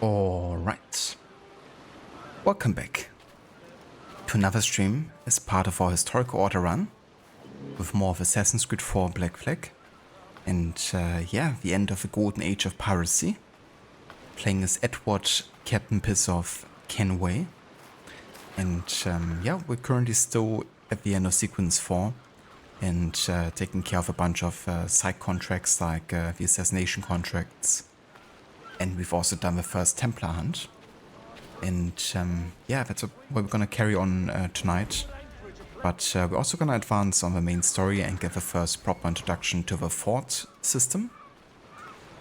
Alright, welcome back to another stream as part of our historical order run with more of Assassin's Creed 4 Black Flag and yeah, the end of the golden age of piracy, playing as Edward Captain Piss of Kenway, and yeah, we're currently still at the end of sequence 4 and taking care of a bunch of side contracts like the Assassination contracts. And we've also done the first Templar hunt. And yeah, that's what we're gonna carry on tonight. But we're also gonna advance on the main story and get the first proper introduction to the fort system.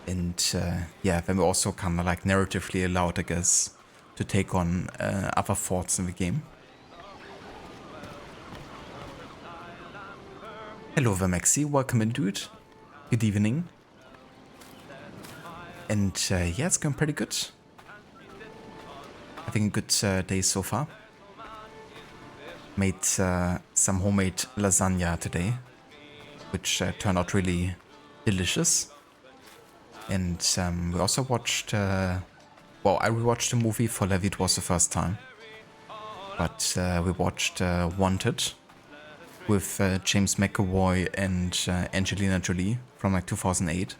And yeah, then we're also kind of like narratively allowed, I guess, to take on other forts in the game. Hello there, Maxi. Welcome in, dude. Good evening. And yeah, it's going pretty good. Having a good day so far. Made some homemade lasagna today, which turned out really delicious. And we also watched, well, I rewatched the movie for Levi. It was the first time. But we watched Wanted with James McAvoy and Angelina Jolie from like 2008.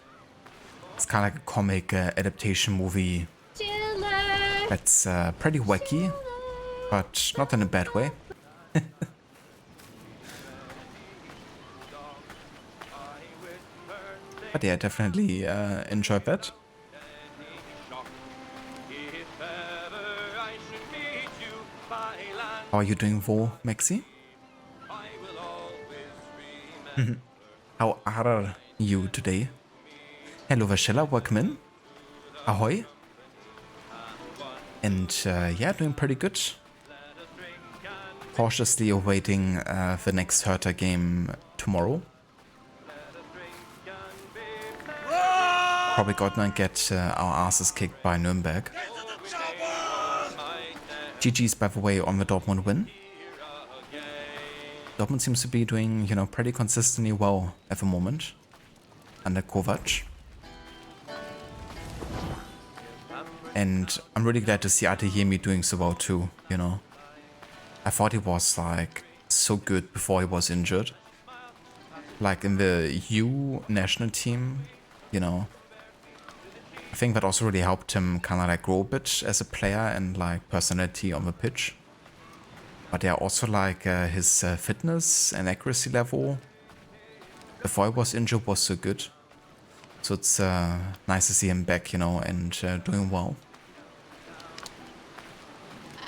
It's kind of like a comic adaptation movie that's pretty wacky, but not in a bad way. But yeah, definitely enjoyed that. How are you doing, Vo, Maxi? How are you today? Hello, Vashella, welcome in. Ahoy. And yeah, doing pretty good. Cautiously awaiting the next Hertha game tomorrow. Probably gonna get our asses kicked by Nürnberg. GG's, by the way, on the Dortmund win. Dortmund seems to be doing, you know, pretty consistently well at the moment. Under Kovac. And I'm really glad to see Adeyemi doing so well too, you know. I thought he was like so good before he was injured. Like in the U national team, you know. I think that also really helped him kind of like grow a bit as a player and like personality on the pitch. But yeah, also like his fitness and accuracy level before he was injured was so good. So it's nice to see him back, you know, and doing well.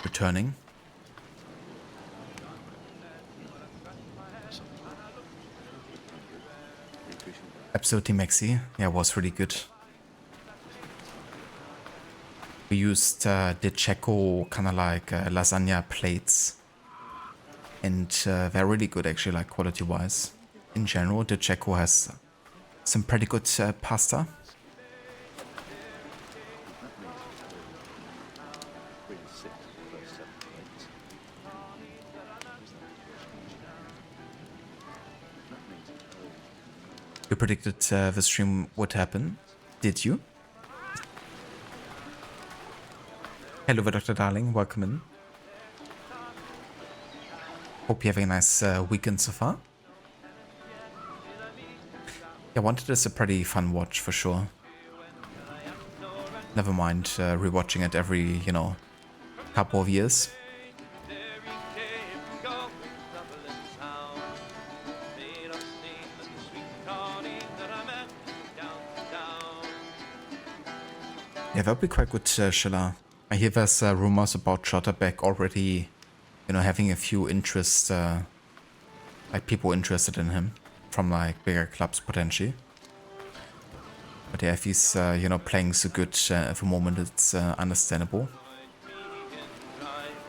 Returning. Absolutely, Maxi. Yeah, it was really good. We used the Checo kind of like lasagna plates. And they're really good actually, like quality-wise. In general, the Checo has some pretty good pasta. You predicted the stream would happen, did you? Hello, Dr. Darling, welcome in. Hope you're having a nice weekend so far. Yeah, Wanted is a pretty fun watch for sure. Never mind rewatching it every, you know, couple of years. Yeah, that would be quite good, Schiller. I hear there's rumors about Schotterbeck already, you know, having a few interest, like people interested in him from like bigger clubs potentially. But yeah, if he's, you know, playing so good at the moment, it's understandable.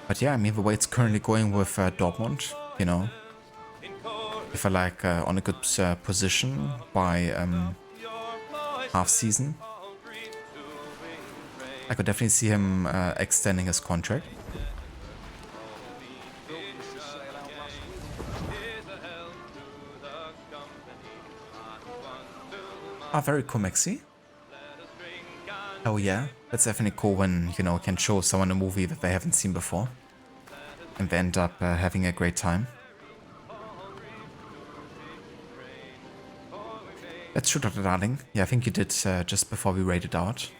But yeah, I mean, the way it's currently going with Dortmund, you know, if I like on a good position by half season, I could definitely see him extending his contract. Ah, very cool, Maxi. Oh yeah, that's definitely cool when, you know, can show someone a movie that they haven't seen before. And they end up having a great time. Let's shoot at the darling. Yeah, I think you did just before we raided out.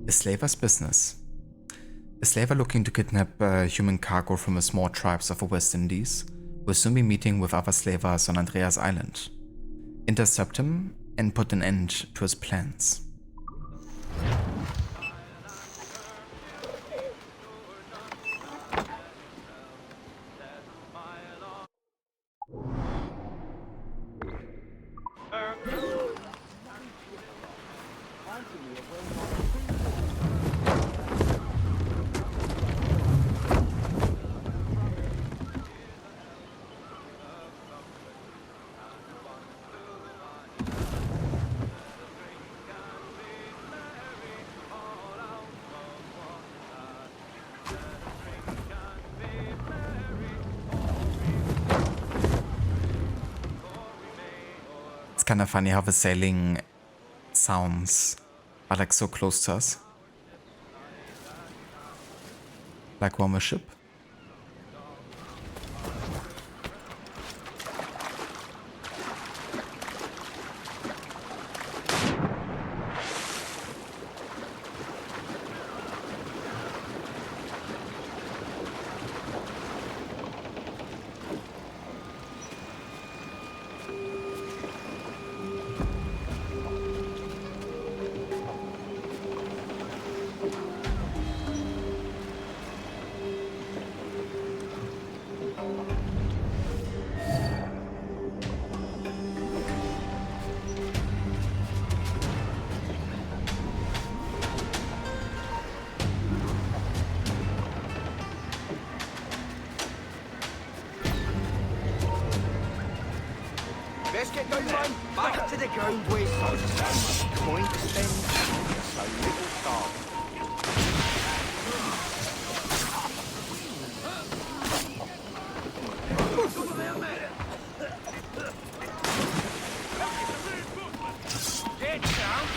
A slaver's business. A slaver looking to kidnap human cargo from the small tribes of the West Indies will soon be meeting with other slavers on Andreas Island. Intercept him and put an end to his plans. Kind of funny how the sailing sounds are like so close to us. Like we're on a ship. Let's get going, man. Back to the ground, boys. So much coin to spend, so little time. Get down.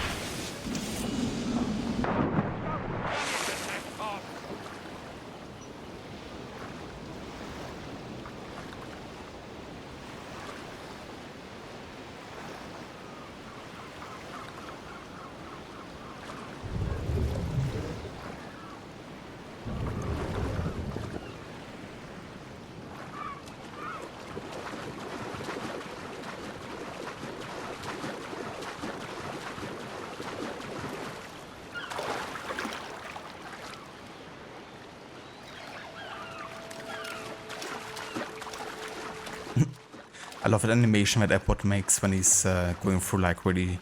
I love that animation that Airport makes when he's going through like really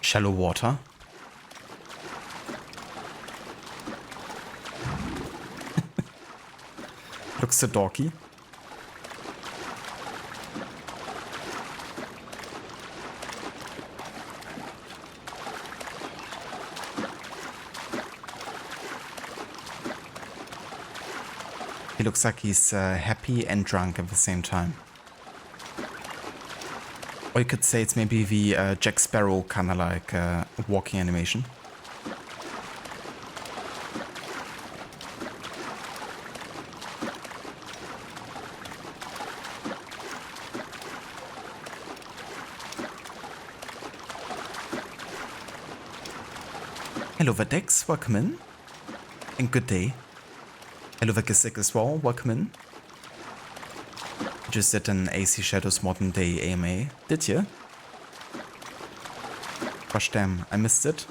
shallow water. Looks so dorky. He looks like he's happy and drunk at the same time. Or you could say it's maybe the Jack Sparrow kind of like walking animation. Hello Verdex, welcome in. And good day. Hello Vergistic as well, welcome in. Just did an AC Shadows Modern Day AMA, did you? Gosh damn, I missed it.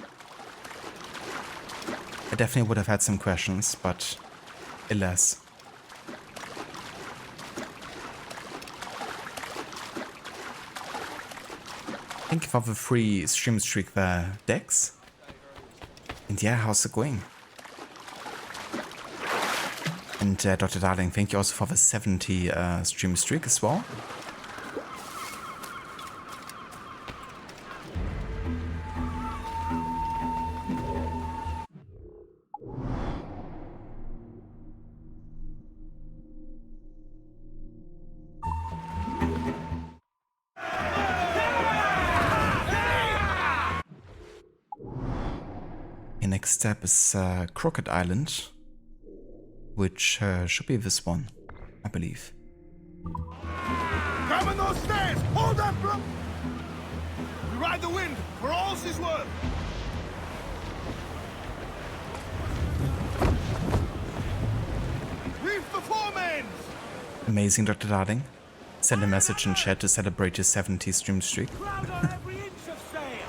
I definitely would have had some questions, but alas. Thank you for the free stream streak there, Dex. And yeah, how's it going? And Dr. Darling, thank you also for the 70 stream streak as well. The next step is Crooked Island, which should be this one, I believe. Coming those stairs! Hold up, bro! We ride the wind for all she's worth. Reef the foremans! Amazing, Dr. Darling. Send a message in chat to celebrate your 70 stream streak. Crowd on every inch of sail!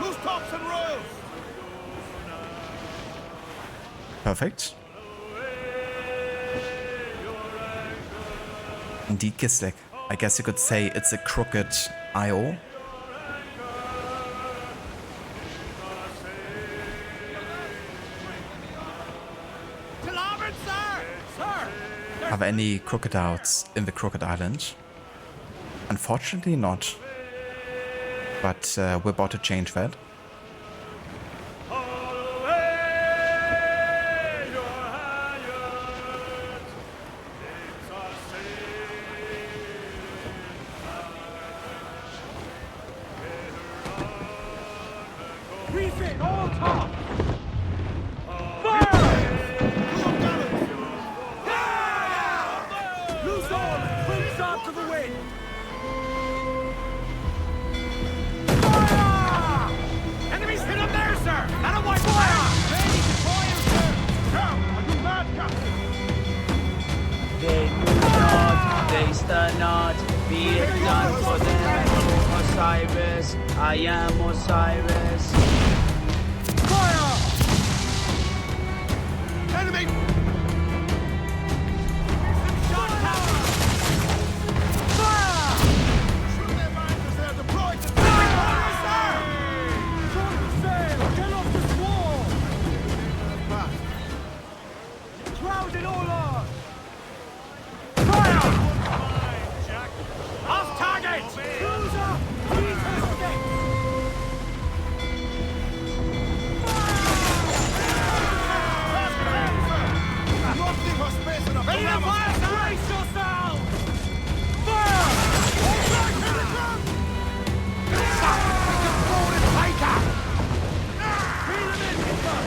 Loose tops and royals! Perfect. Indeed, Gislik. I guess you could say it's a crooked IO. To larboard, sir! Sir! Are there any crocodiles in the Crooked Island? Unfortunately not. But we're about to change that. Reef it, all top! Fire! Loose all, crimps out to the wind! Fire! Enemies hit up there, sir! Out of my fire! Ready to fire, sir! Now, are you mad, Captain? They move not, they stir not, be it done for them, O Osiris, I am Osiris. Fire! Enemy! Shot tower! Fire! Shoot their miners, they're deployed to fire, sir! Short the sail! Get off the squall! Crowd it all on! Fire! Off target! Cruiser! Retest six! Ready to fire, sir! Brace yourself! Fire! All right, hit the ground! Forward and take up! Reel them in, Hitler!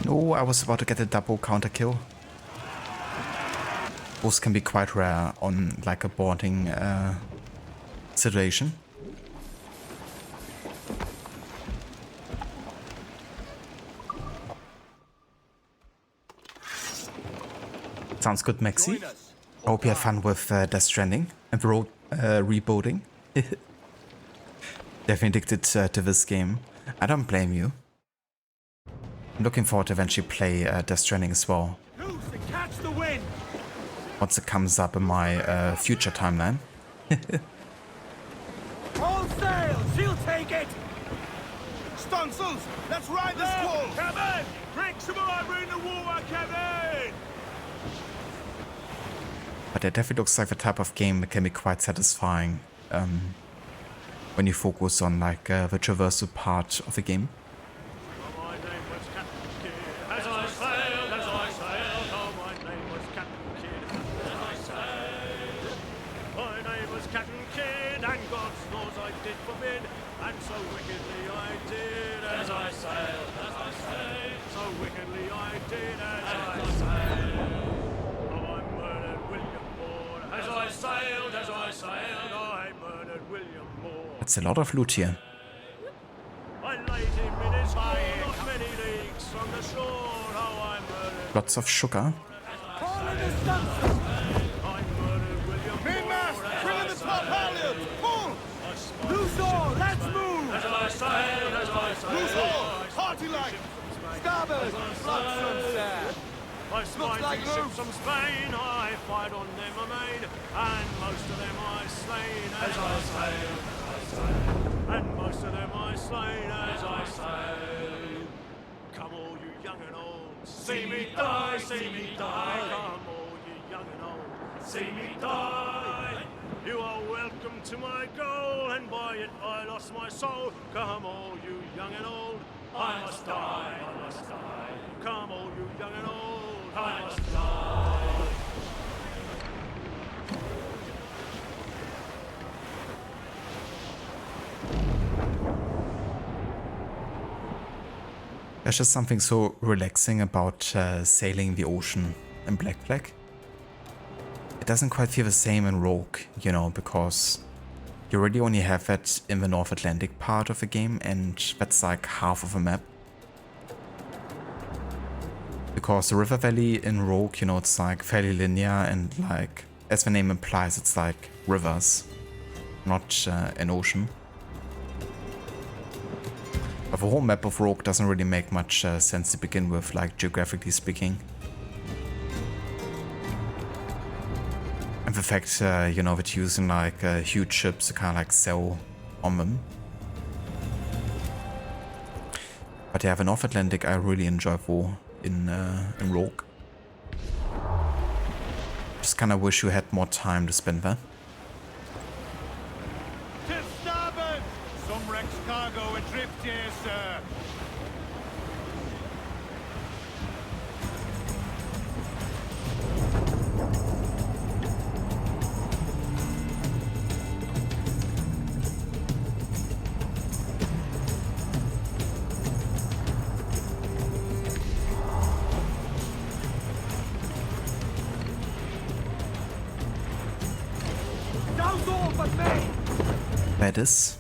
No, I was about to get a double counter kill. Those can be quite rare on like a boarding situation. Sounds good, Maxi. I hope you had fun with Death Stranding and the road rebooting. Definitely addicted to this game. I don't blame you. I'm looking forward to eventually play Death Stranding as well. Loose and catch the wind! Once it comes up in my future timeline. All sail! She'll take it! Tonsils! Let's ride the squall! Kevin! Bring some over in the water, Kevin! But it definitely looks like the type of game that can be quite satisfying when you focus on like the traversal part of the game. My name was Captain Kidd. As I sailed, oh, my name was Captain Kidd. As I sailed, my name was Captain Kidd, and God's laws I did forbid, and so wickedly I did. As I sailed, so wickedly I did. As I sailed, oh, I murdered William Moore. As I sailed, I murdered William Moore. That's a lot of loot here. I laid him in his hole not many leagues from the shore. Oh, I murdered. Lots of sugar. Call in the Tonsils! I murdered William Mainmast! Moore. Bring in the top halyards! Pull! I spotted Loose all! Let's move! as I sailed. Loose all! Party like! Starboard! Flood sunset! I spied like two ships loose. from Spain. I fired on them amain, and most of them I slain as I sailed. And most of them I slain as I sailed. Come all you young and old, see me die, see me die. Come all you young and old, see me die. You are welcome to my goal, and by it I lost my soul. Come all you young and old, I must die, I must die. Come all you young and old, I must die. There's just something so relaxing about sailing the ocean in Black Flag. It doesn't quite feel the same in Rogue, you know, because you really only have that in the North Atlantic part of the game, and that's like half of a map. Because the river valley in Rogue, you know, it's like fairly linear, and like, as the name implies, it's like rivers, not an ocean. But the whole map of Rogue doesn't really make much sense to begin with, like geographically speaking. And the fact, you know, that using like huge ships to kind of like sail on them. But yeah, the North Atlantic I really enjoy for in Rogue. Just kind of wish you had more time to spend there. To starboard! Some wrecked cargo adrift here, sir. Down's all but me! That is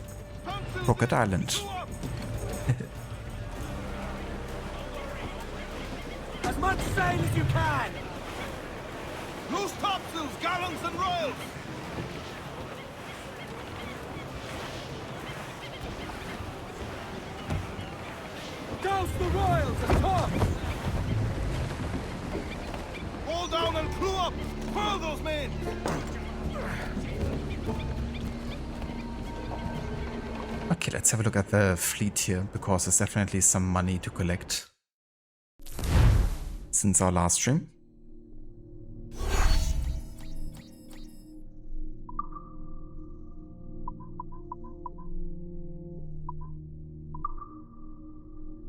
Rocket Island. As much sail as you can! Loose topsails, gallants and royals! Douse the royals and tops! Haul down and crew up! Furl those men! Okay, let's have a look at the fleet here, because there's definitely some money to collect since our last stream.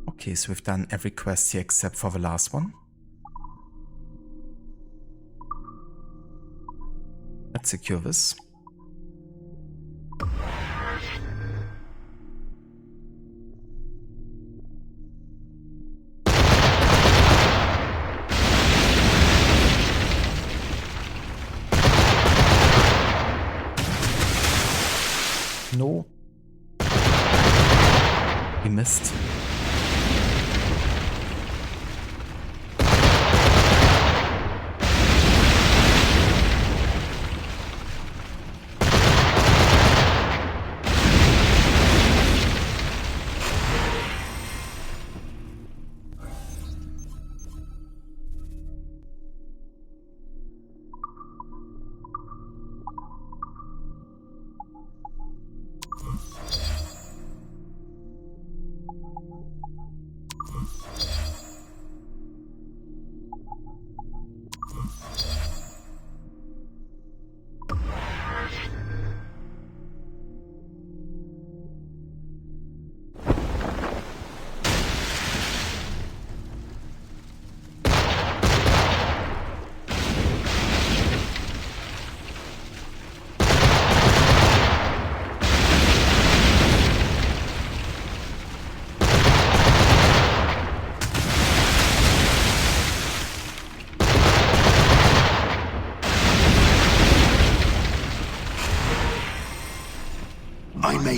Okay, so we've done every quest here except for the last one. Let's secure this. No. We missed.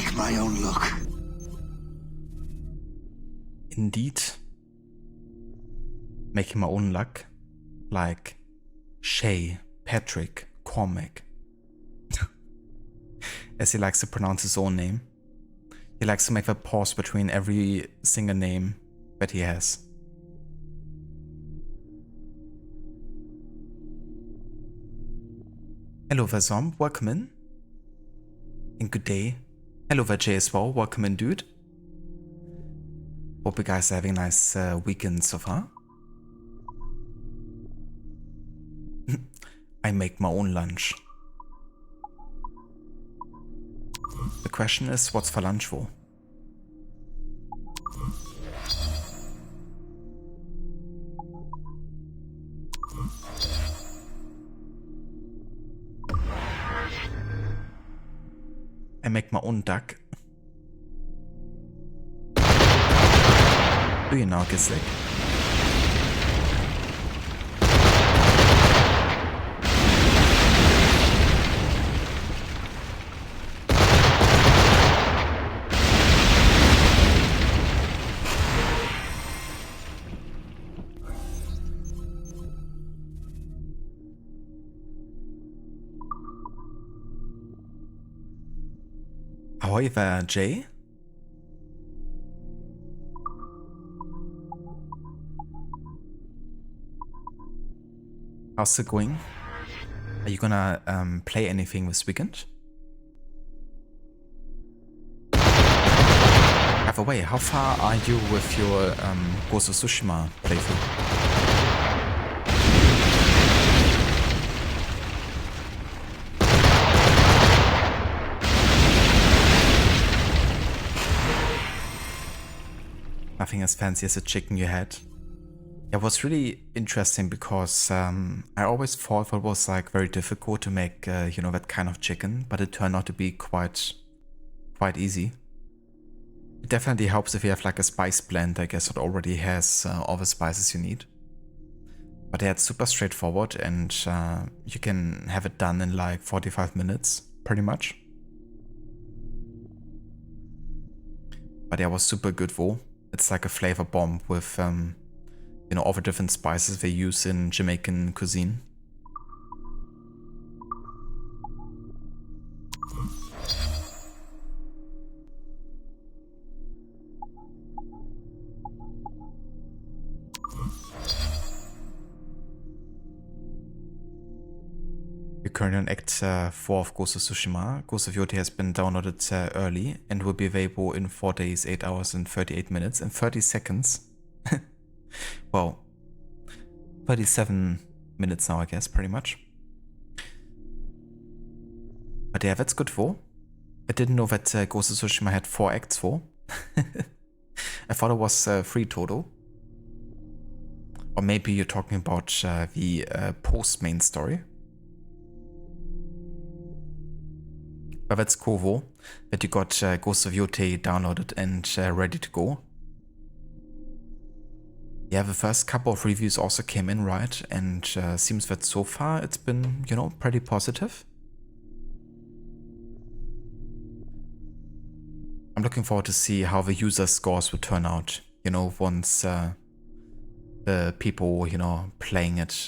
make my own luck. Indeed. Making my own luck. Like Shay, Patrick, Cormac. As he likes to pronounce his own name. He likes to make a pause between every single name that he has. Hello there, Zomb, welcome in. And good day. Hello there, Jay as well, welcome in, dude. Hope you guys are having a nice weekend so far. I make my own lunch. The question is, what's for lunch for? I make my own duck. Do you now get sick? How are you there, Jay? How's it going? Are you gonna play anything this weekend? By the way, how far are you with your Ghost of Tsushima playthrough? Nothing as fancy as a chicken you had. It was really interesting because I always thought it was like very difficult to make you know, that kind of chicken, but it turned out to be quite easy. It definitely helps if you have like a spice blend, I guess, that already has all the spices you need. But yeah, it's super straightforward and you can have it done in like 45 minutes, pretty much. But yeah, it was super good though. It's like a flavor bomb with, you know, all the different spices they use in Jamaican cuisine. We're currently on Act 4 of Ghost of Tsushima. Ghost of Yoti has been downloaded early and will be available in 4 days, 8 hours and 38 minutes and 30 seconds. Well, 37 minutes now, I guess, pretty much. But yeah, that's good for. I didn't know that Ghost of Tsushima had 4 acts for. I thought it was 3 total. Or maybe you're talking about the post-main story. But that's cool though, that you got Ghost of Yoti downloaded and ready to go. Yeah, the first couple of reviews also came in right, and seems that so far it's been, you know, pretty positive. I'm looking forward to see how the user scores will turn out, you know, once the people, you know, playing it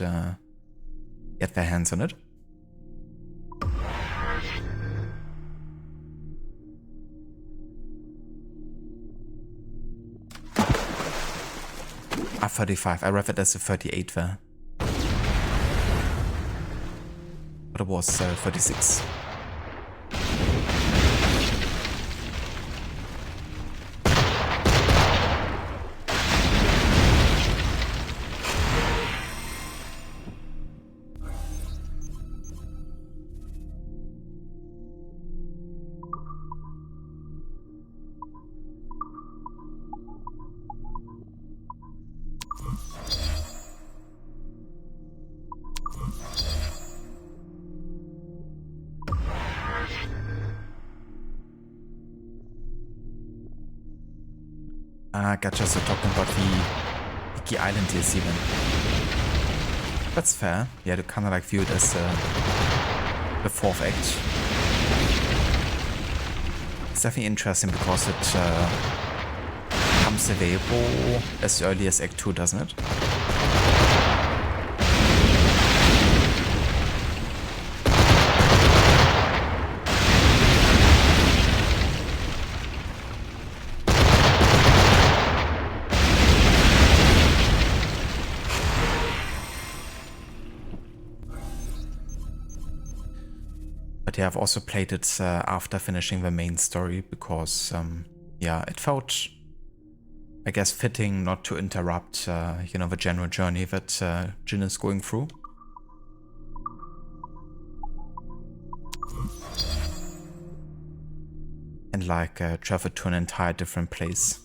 get their hands on it. Ah, 35. I read it as a 38 there. But it was 36. Ah, gotcha, so talking about the Iki Island DLC then. That's fair. Yeah, to kind of like view it as the 4th act. definitely interesting because it becomes available as early as Act 2, doesn't it? But yeah, I've also played it after finishing the main story because, yeah, it felt, I guess, fitting not to interrupt, you know, the general journey that Jin is going through. And like travel to an entire different place.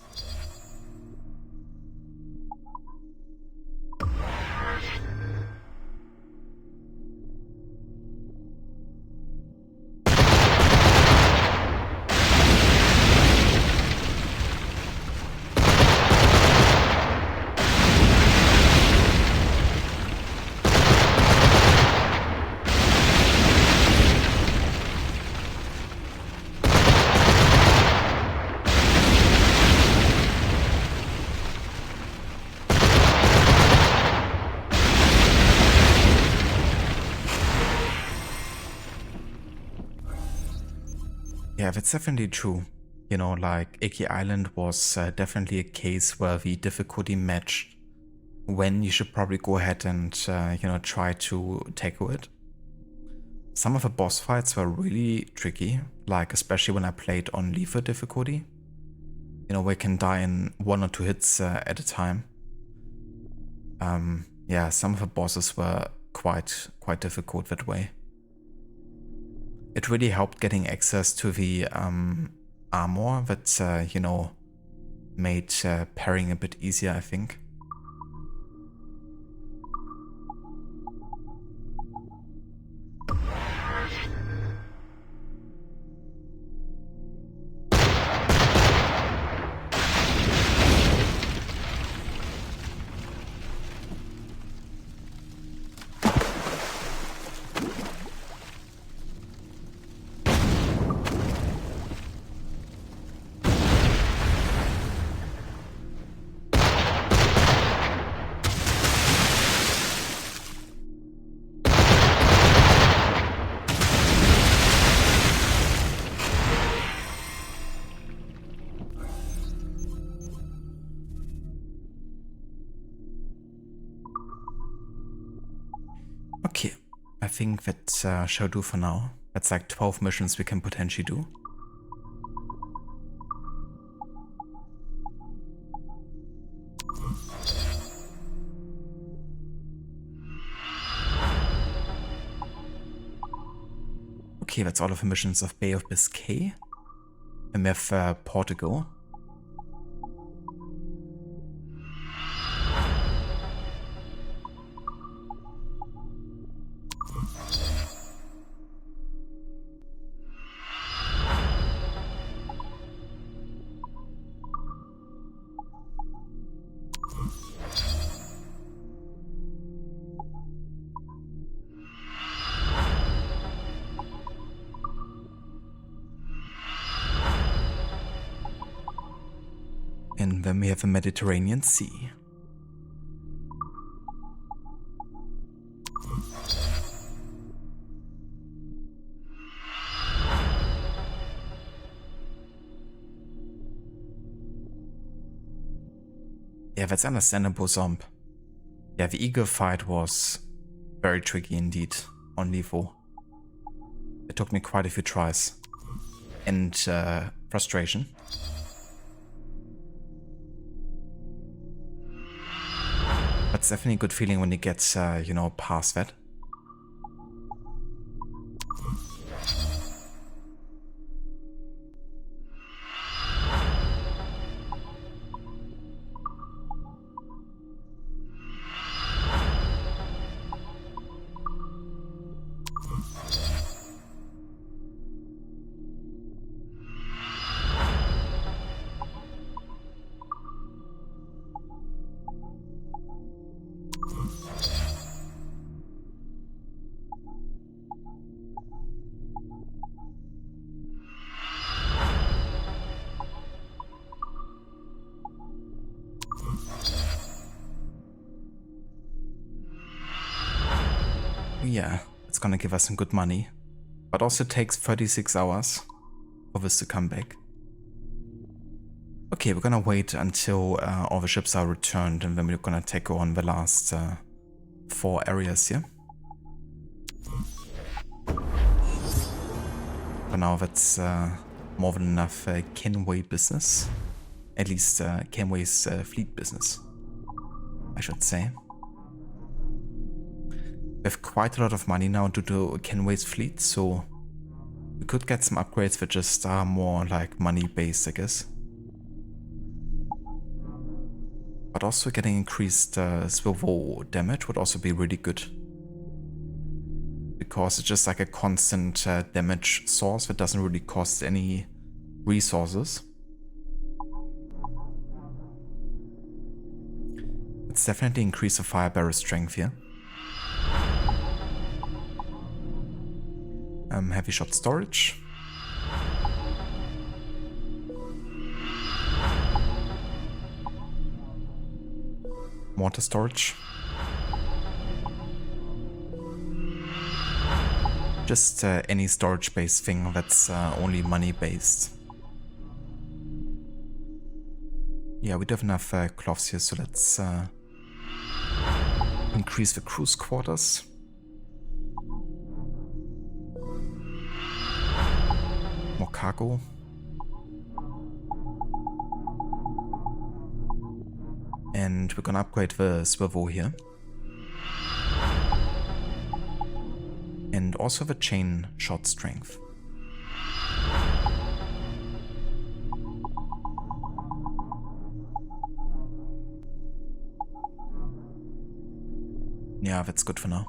Yeah, that's definitely true. You know, like Iki Island was definitely a case where the difficulty matched when you should probably go ahead and, you know, try to tackle it. Some of the boss fights were really tricky, like especially when I played on Lethal difficulty. You know, we can die in 1 or 2 hits at a time. Yeah, some of the bosses were quite difficult that way. It really helped getting access to the armor that, you know, made parrying a bit easier, I think. Okay, I think that shall do for now. That's like 12 missions we can potentially do. Okay, that's all of the missions of Bay of Biscay. And we have Portugal. And then we have the Mediterranean Sea. Yeah, that's understandable, Zomb. Yeah, the eagle fight was very tricky indeed on Levo. It took me quite a few tries. And frustration. But it's definitely a good feeling when you get, you know, past that. Yeah, it's gonna give us some good money. But also takes 36 hours for this to come back. Okay, we're gonna wait until all the ships are returned, and then we're gonna take on the last 4 areas here. For now, that's more than enough Kenway business. At least Kenway's fleet business, I should say. We have quite a lot of money now due to Kenway's fleet, so we could get some upgrades that just are more like money based, I guess. But also getting increased swivel damage would also be really good. Because it's just like a constant damage source that doesn't really cost any resources. Let's definitely increase the fire barrel strength here. Heavy shot storage. Mortar storage. Just any storage based thing that's only money based. Yeah, we do have enough cloths here, so let's increase the crew's quarters. More cargo. And we're gonna upgrade the swivel here. And also the chain shot strength. Yeah, that's good for now.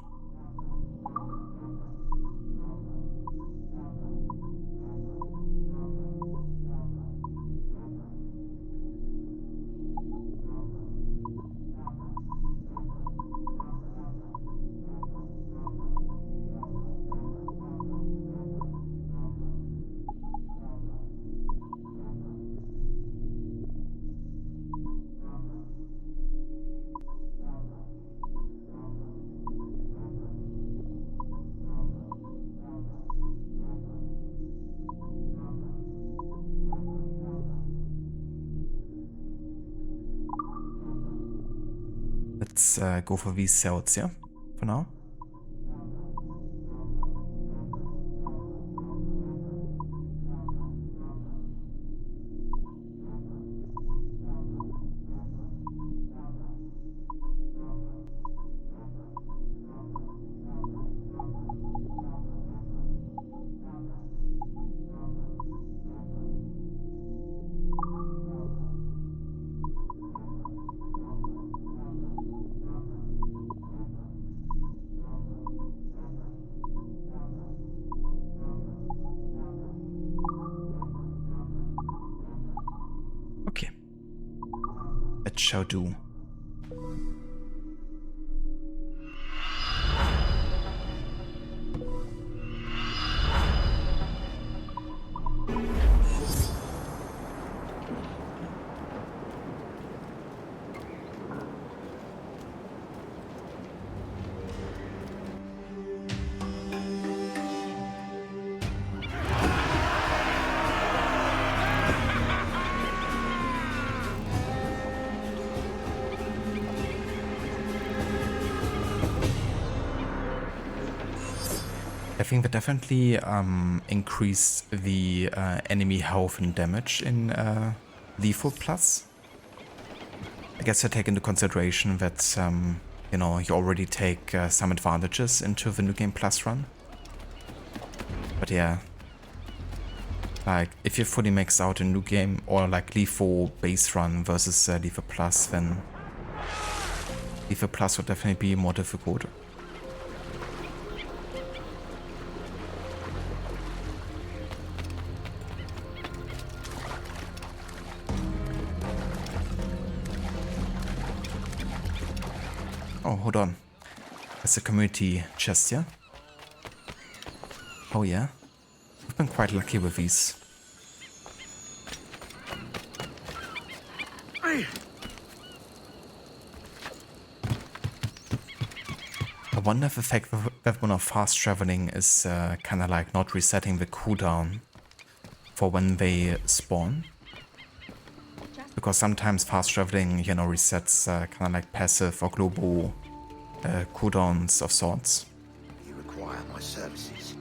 Let's go for these cells, yeah, for now. Okay. It shall do. I think that definitely increased the enemy health and damage in Lethal Plus. I guess I take into consideration that, you know, you already take some advantages into the New Game Plus run. But yeah, like if you fully max out a New Game or like Lethal base run versus Lethal Plus, then Lethal Plus would definitely be more difficult. Oh, hold on. That's a community chest here. Oh yeah. I've been quite lucky with these. I wonder if the fact that we're not fast traveling is kind of like not resetting the cooldown for when they spawn. Because sometimes fast traveling, you know, resets kind of like passive or global cooldowns of sorts. You require my services.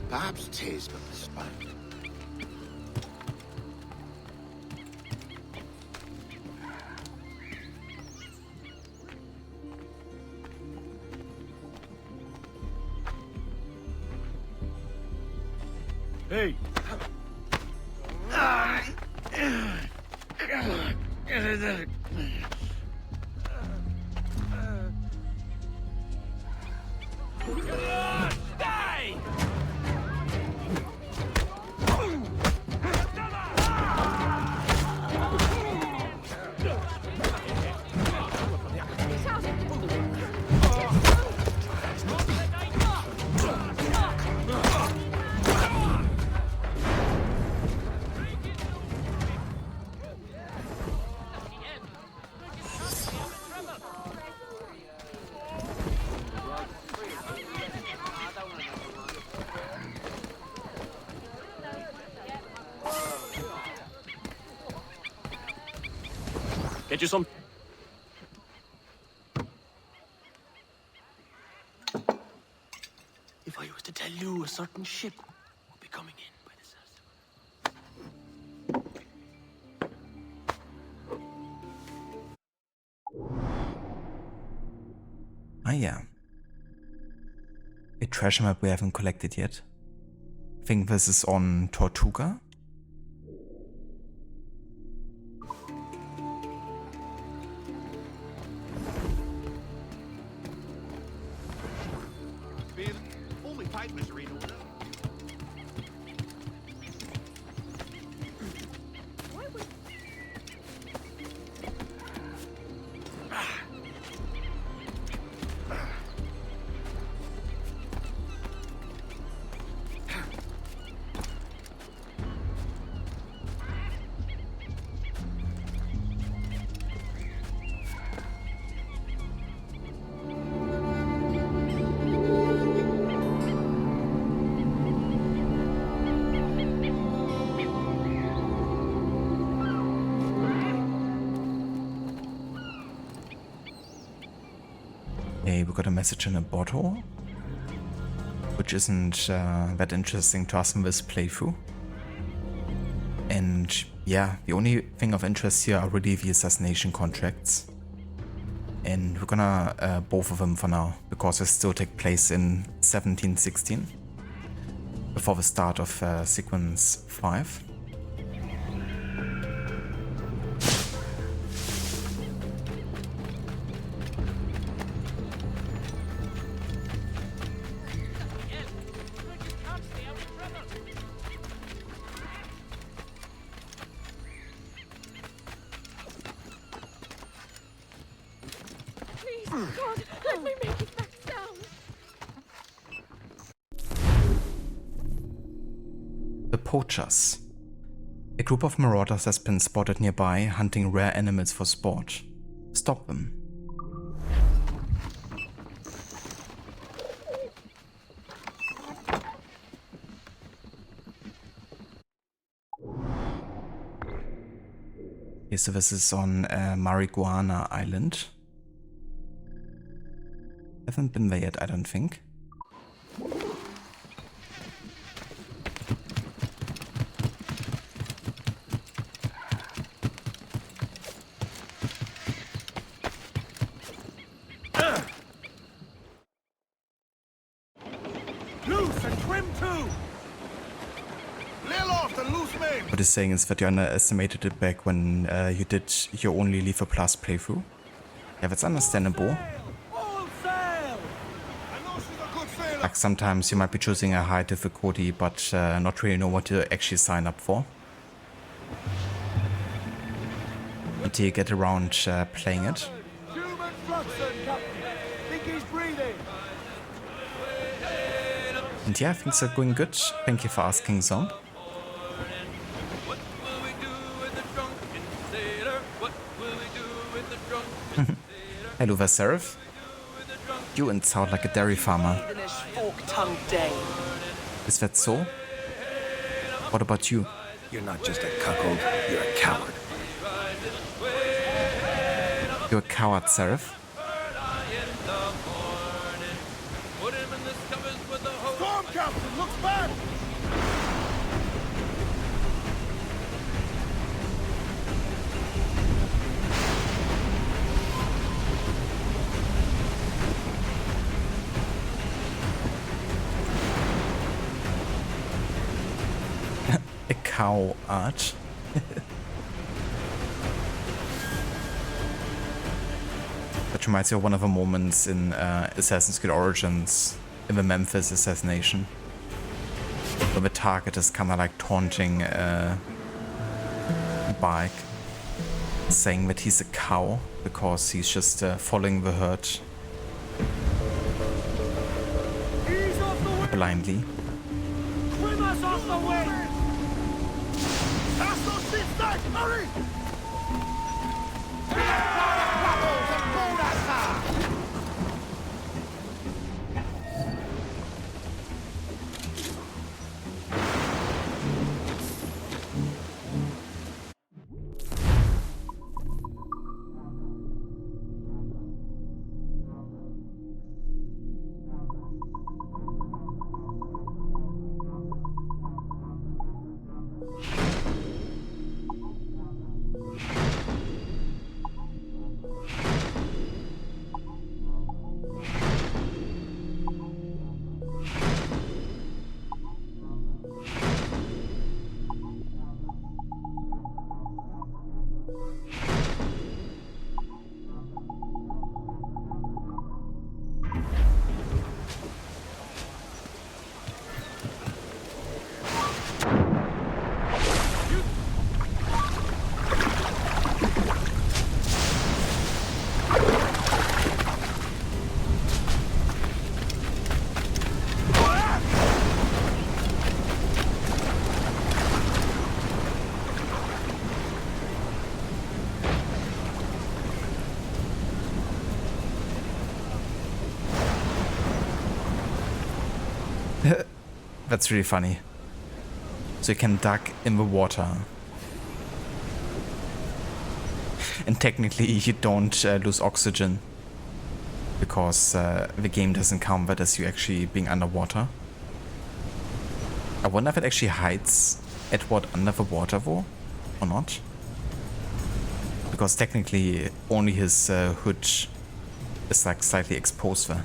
Perhaps 'tis but postponed. Hey, Get you some. If I was to tell you a certain ship would be coming in by this Ah yeah. A treasure map we haven't collected yet. I think this is on Tortuga. All my papers are in order. Hey, we got a message in a bottle, which isn't that interesting to us in this playthrough. And yeah, the only thing of interest here are really the assassination contracts. And we're gonna both of them for now, because they still take place in 1716, before the start of sequence 5. God, let me make it back down. The Poachers. A group of marauders has been spotted nearby, hunting rare animals for sport. Stop them. Okay, so this is on Marijuana Island. Haven't been there yet, I don't think. loose and trim too. Lay aloft and loose main. What it's saying is that you underestimated it back when you did your only Lethal Plus playthrough. Yeah, that's understandable. All sail. I know she's a good sailor. Like sometimes you might be choosing a high difficulty, but not really know what to actually sign up for. Until you get around playing it. Human Fluxon, Captain. Think he's breathing. And yeah, things are going good. Thank you for asking, Zone. What will we do with the drunken sailor? Hello there, Seraph. You sound like a dairy farmer. Heathenish fork-tongued Dane. Is that so? What about you? You're not just a cuckold, you're a coward. You're a coward, Seraph. Storm captain, looks back! A cow art. That reminds me of one of the moments in Assassin's Creed Origins in the Memphis assassination, where the target is kind of like taunting Bark, saying that he's a cow because he's just following the herd Ease off the wind! blindly. Swim us off the wind! That's those shit back! Hurry! That's really funny. So you can duck in the water. And technically you don't lose oxygen, because the game doesn't count that as you actually being underwater. I wonder if it actually hides Edward under the water though, or not. Because technically only his hood is like slightly exposed there.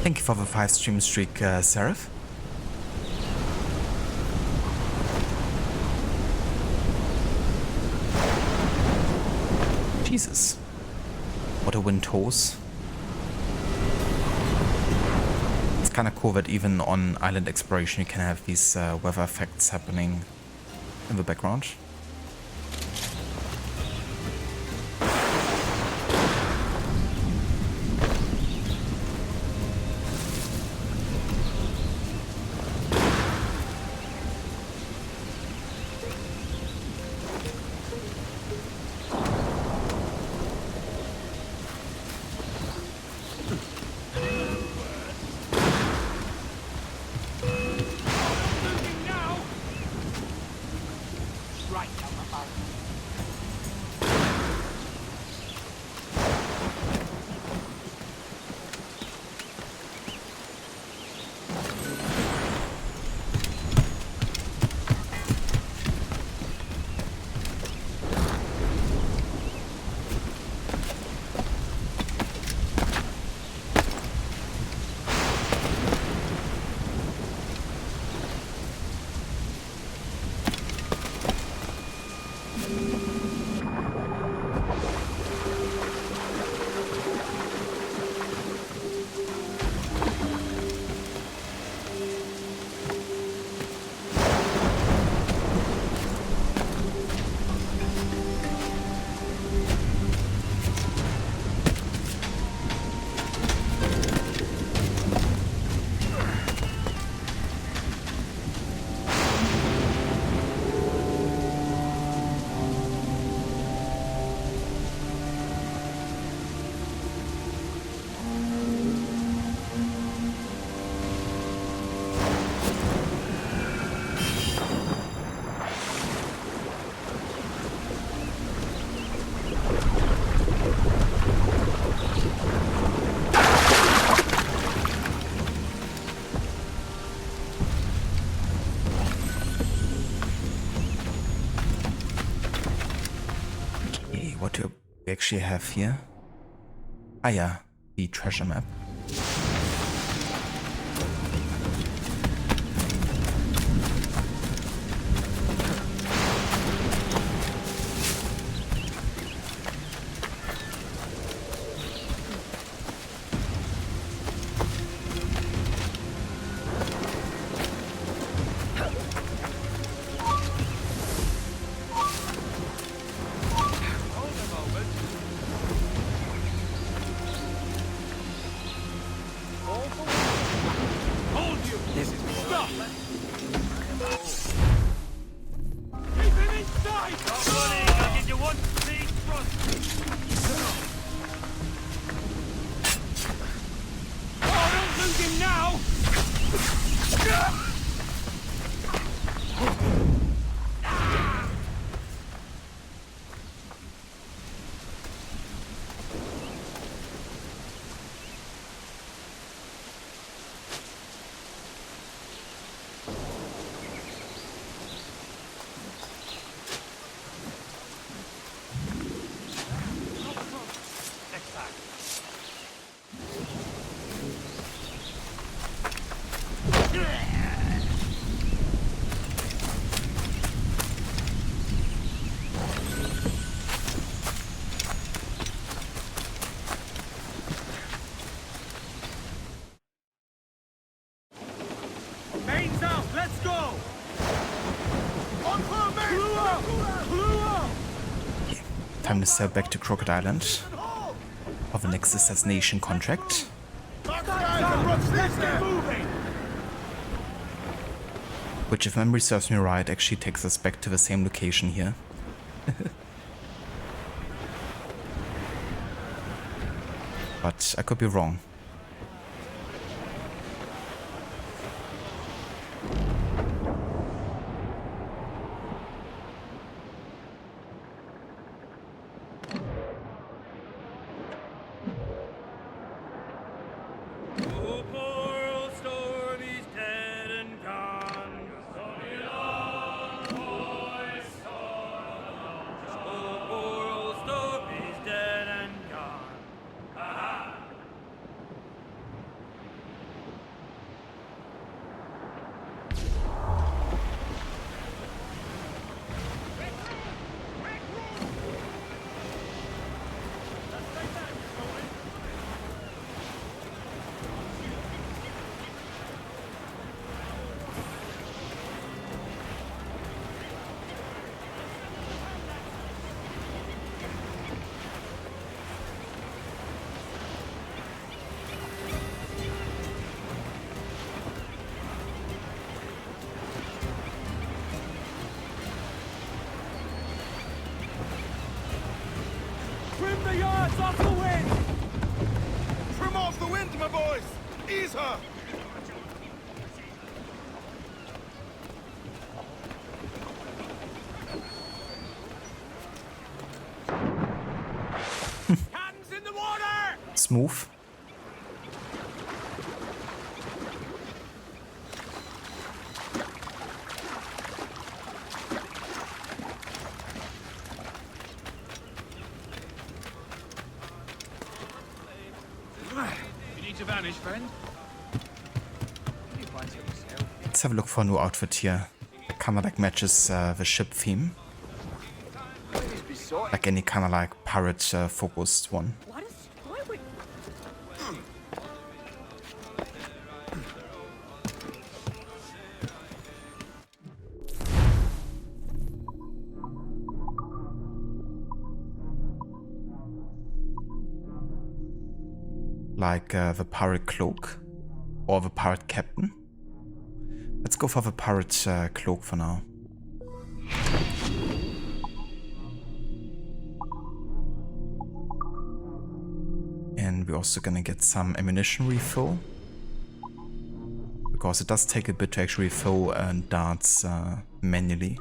Thank you for the 5 stream streak, Seraph. Jesus. What a wind hose. It's kind of cool that even on island exploration you can have these weather effects happening in the background. what do we actually have here? Ah yeah, the treasure map. Mains out, let's go! On for main! Blue up! Time to sail back to Crooked Island for the next assassination contract. Let's get moving! Which, if memory serves me right, actually takes us back to the same location here. But I could be wrong. Trim the yards off the wind! Trim off the wind, my boys! Ease her! Cannons in the water! Smooth. You need to vanish, friend. Let's have a look for a new outfit here. It kind of like matches the ship theme. Like any kind of like pirate focused one. What is why would Like the pirate cloak or the pirate captain. Let's go for the pirate cloak for now. And we're also gonna get some ammunition refill, because it does take a bit to actually refill darts manually.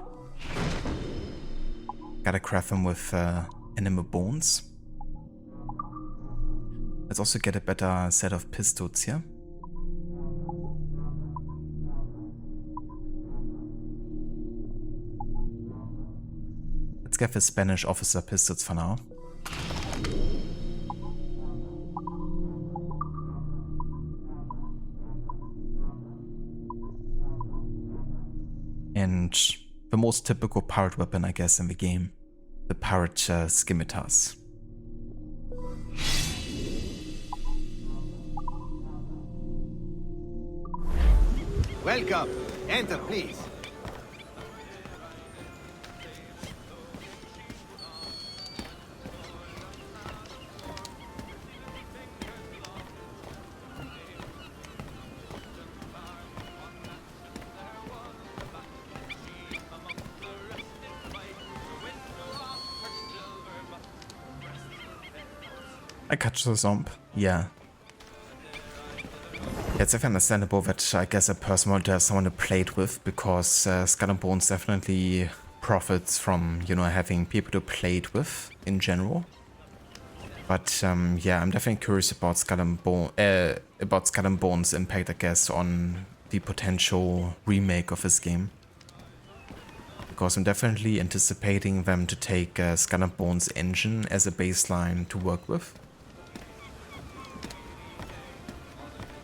Gotta craft them with animal bones. Let's also get a better set of pistols here. Let's get the Spanish officer pistols for now. the most typical pirate weapon, I guess, in the game. The pirate scimitars. Welcome. Enter, please. I catch the zomb. Yeah. It's definitely understandable that I guess a person would have someone to play it with, because Skull and Bones definitely profits from, you know, having people to play it with in general. But yeah, I'm definitely curious about Skull and Bones' impact, I guess, on the potential remake of this game. Because I'm definitely anticipating them to take Skull and Bones' engine as a baseline to work with.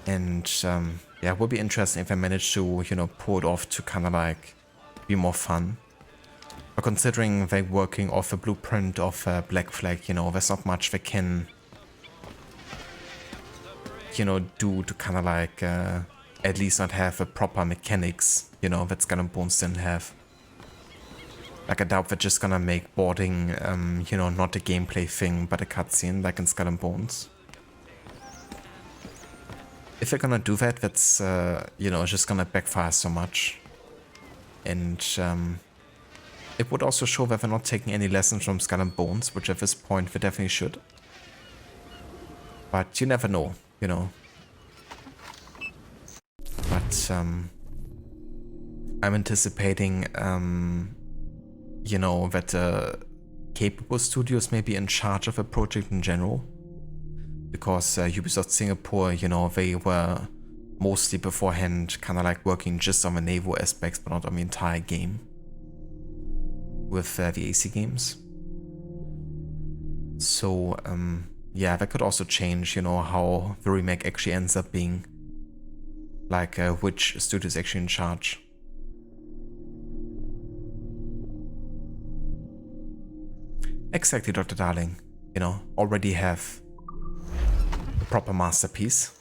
And yeah, it would be interesting if I manage to, you know, pull it off to kind of like be more fun. But considering they're working off a blueprint of Black Flag, you know, there's not much they can, you know, do to kind of like at least not have the proper mechanics, you know, that Skull and Bones didn't have. Like, I doubt they're just gonna make boarding, you know, not a gameplay thing, but a cutscene like in Skull and Bones. If they're gonna do that, that's, you know, just gonna backfire so much. And it would also show that they're not taking any lessons from Skull and Bones, which at this point they definitely should. But you never know, you know. But I'm anticipating, you know, that capable studios may be in charge of a project in general. Because Ubisoft Singapore, you know, they were mostly beforehand kind of like working just on the naval aspects, but not on the entire game with the AC games. So, yeah, that could also change, you know, how the remake actually ends up being. Like, which studio is actually in charge. Exactly, Dr. Darling. You know, already have proper masterpiece.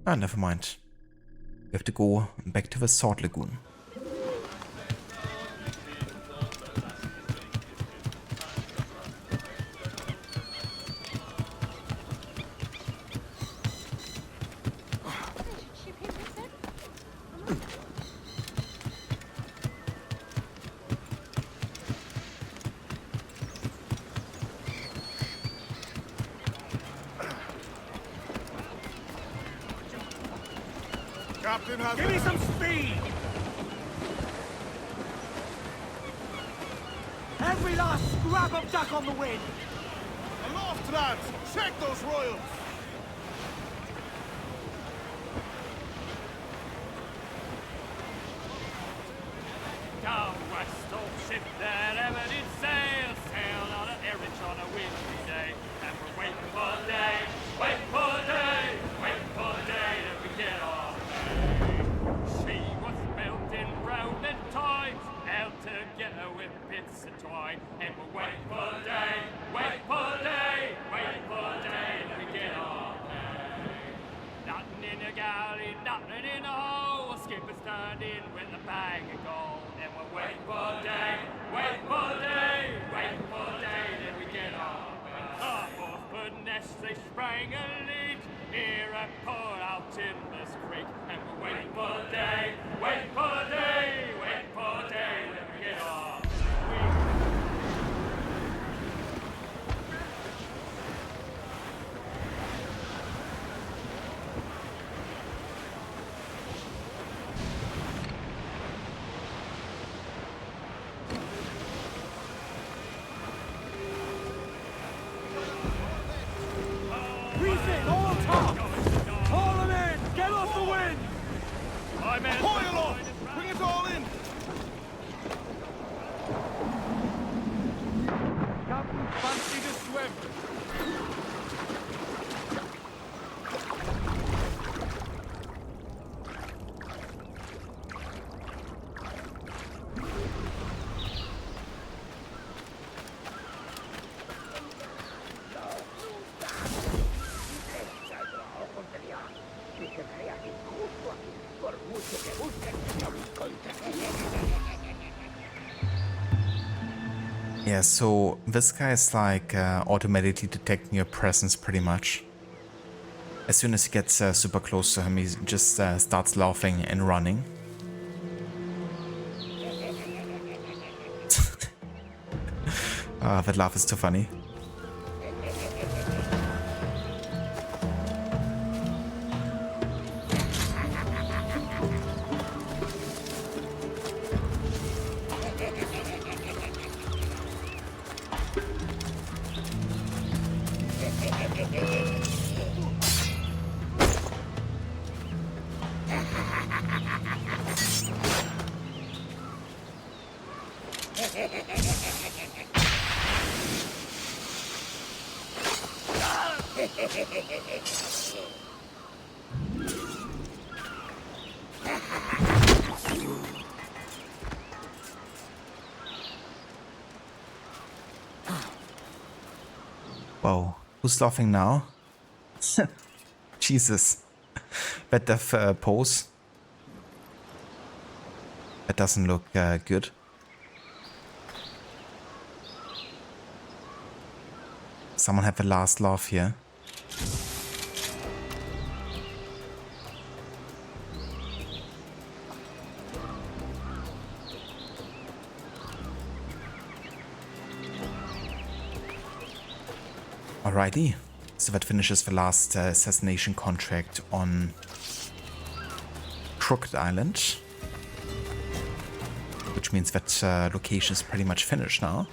Ah, never mind. We have to go back to the Sword Lagoon. Captain has Give me some speed! Every last scrap of duck on the wind! Aloft, lads! Check those royals! Down west, old ship that ever did sail, sail on an errand on a windy day, and we're waiting for day, waiting for day, waiting for day that we get our pay. She was built in rounded times, held together with bits of twine, and we're waiting for day, waiting for day, waiting for day that we get our pay. Nothing in the galley, nothing in the hole, skipper's turned in with a bag of gold. Wait for day, wait for day, wait for day, then we get on. Up off the nest, they sprang a leak, here I poured out in this creek, and we're waiting for day, wait for day, wait for day, then we get on. Coil off! Bring it all in! Captain, fancy to swim! Yeah, so this guy is like automatically detecting your presence pretty much. As soon as he gets super close to him, he just starts laughing and running. That laugh is too funny. Whoa, who's laughing now? Jesus. That death pose. That doesn't look good. Someone have the last laugh here. Alrighty, so that finishes the last assassination contract on Crooked Island. Which means that location is pretty much finished now.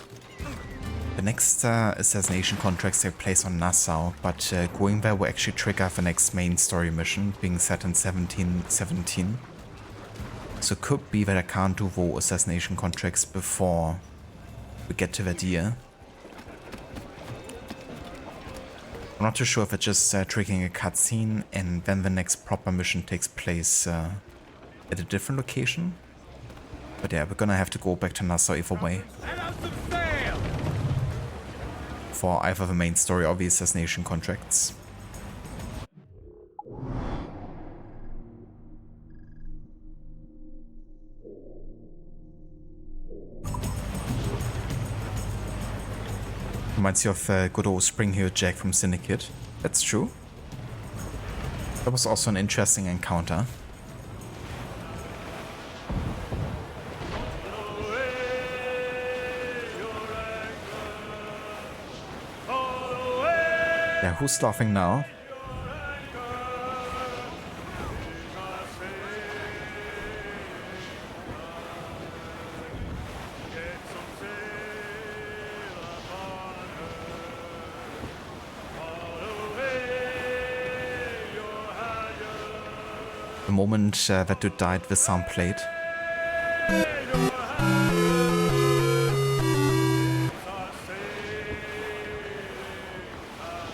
The next assassination contracts take place on Nassau, but going there will actually trigger the next main story mission, being set in 1717. So it could be that I can't do the assassination contracts before we get to that year. I'm not too sure if it's just triggering a cutscene and then the next proper mission takes place at a different location. But yeah, we're gonna have to go back to Nassau either way. For either the main story or the assassination contracts. Reminds you of good old Spring Heel Jack from Syndicate. That's true. That was also an interesting encounter. Yeah, who's laughing now? The moment that you died, the sound played.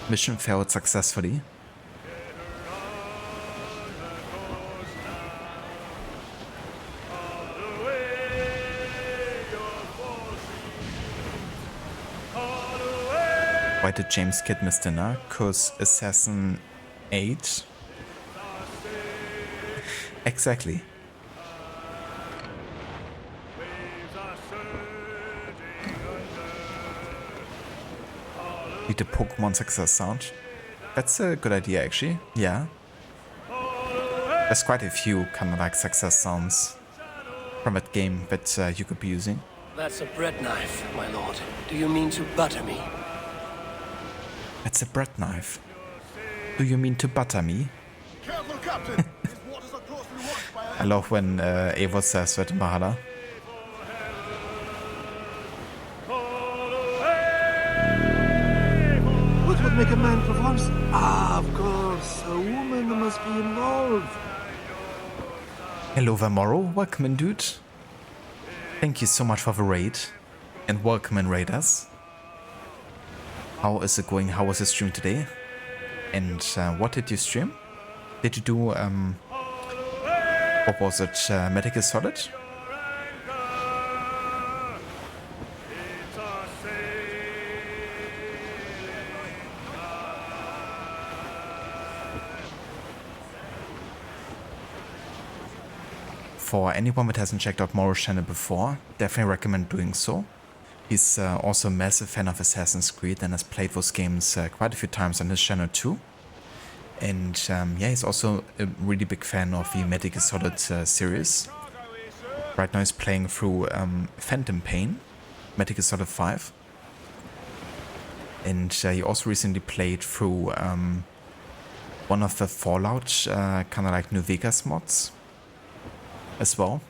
Mission failed successfully. Why did James Kidd miss dinner? 'Cause Assassin 8? Exactly. Need a Pokemon success sound. That's a good idea, actually. Yeah. There's quite a few kind of like success sounds from that game that you could be using. That's a bread knife, my lord. Do you mean to butter me? That's a bread knife. Do you mean to butter me? Careful, Captain! These waters are closely watched by I love when Eivor says that in Valhalla. What would make a man perform? Ah, of course. A woman must be involved. Hello Morrow, welcome in, dude. Thank you so much for the raid. And welcome in, raiders. How is it going? How was the stream today? And what did you stream? Did you do, what was it? Metal Gear Solid? for anyone that hasn't checked out Moro's channel before, definitely recommend doing so. He's also a massive fan of Assassin's Creed and has played those games quite a few times on his channel too. And yeah, he's also a really big fan of the Metal Gear Solid series. Right now he's playing through Phantom Pain, Metal Gear Solid 5. And he also recently played through one of the Fallout kind of like New Vegas mods as well,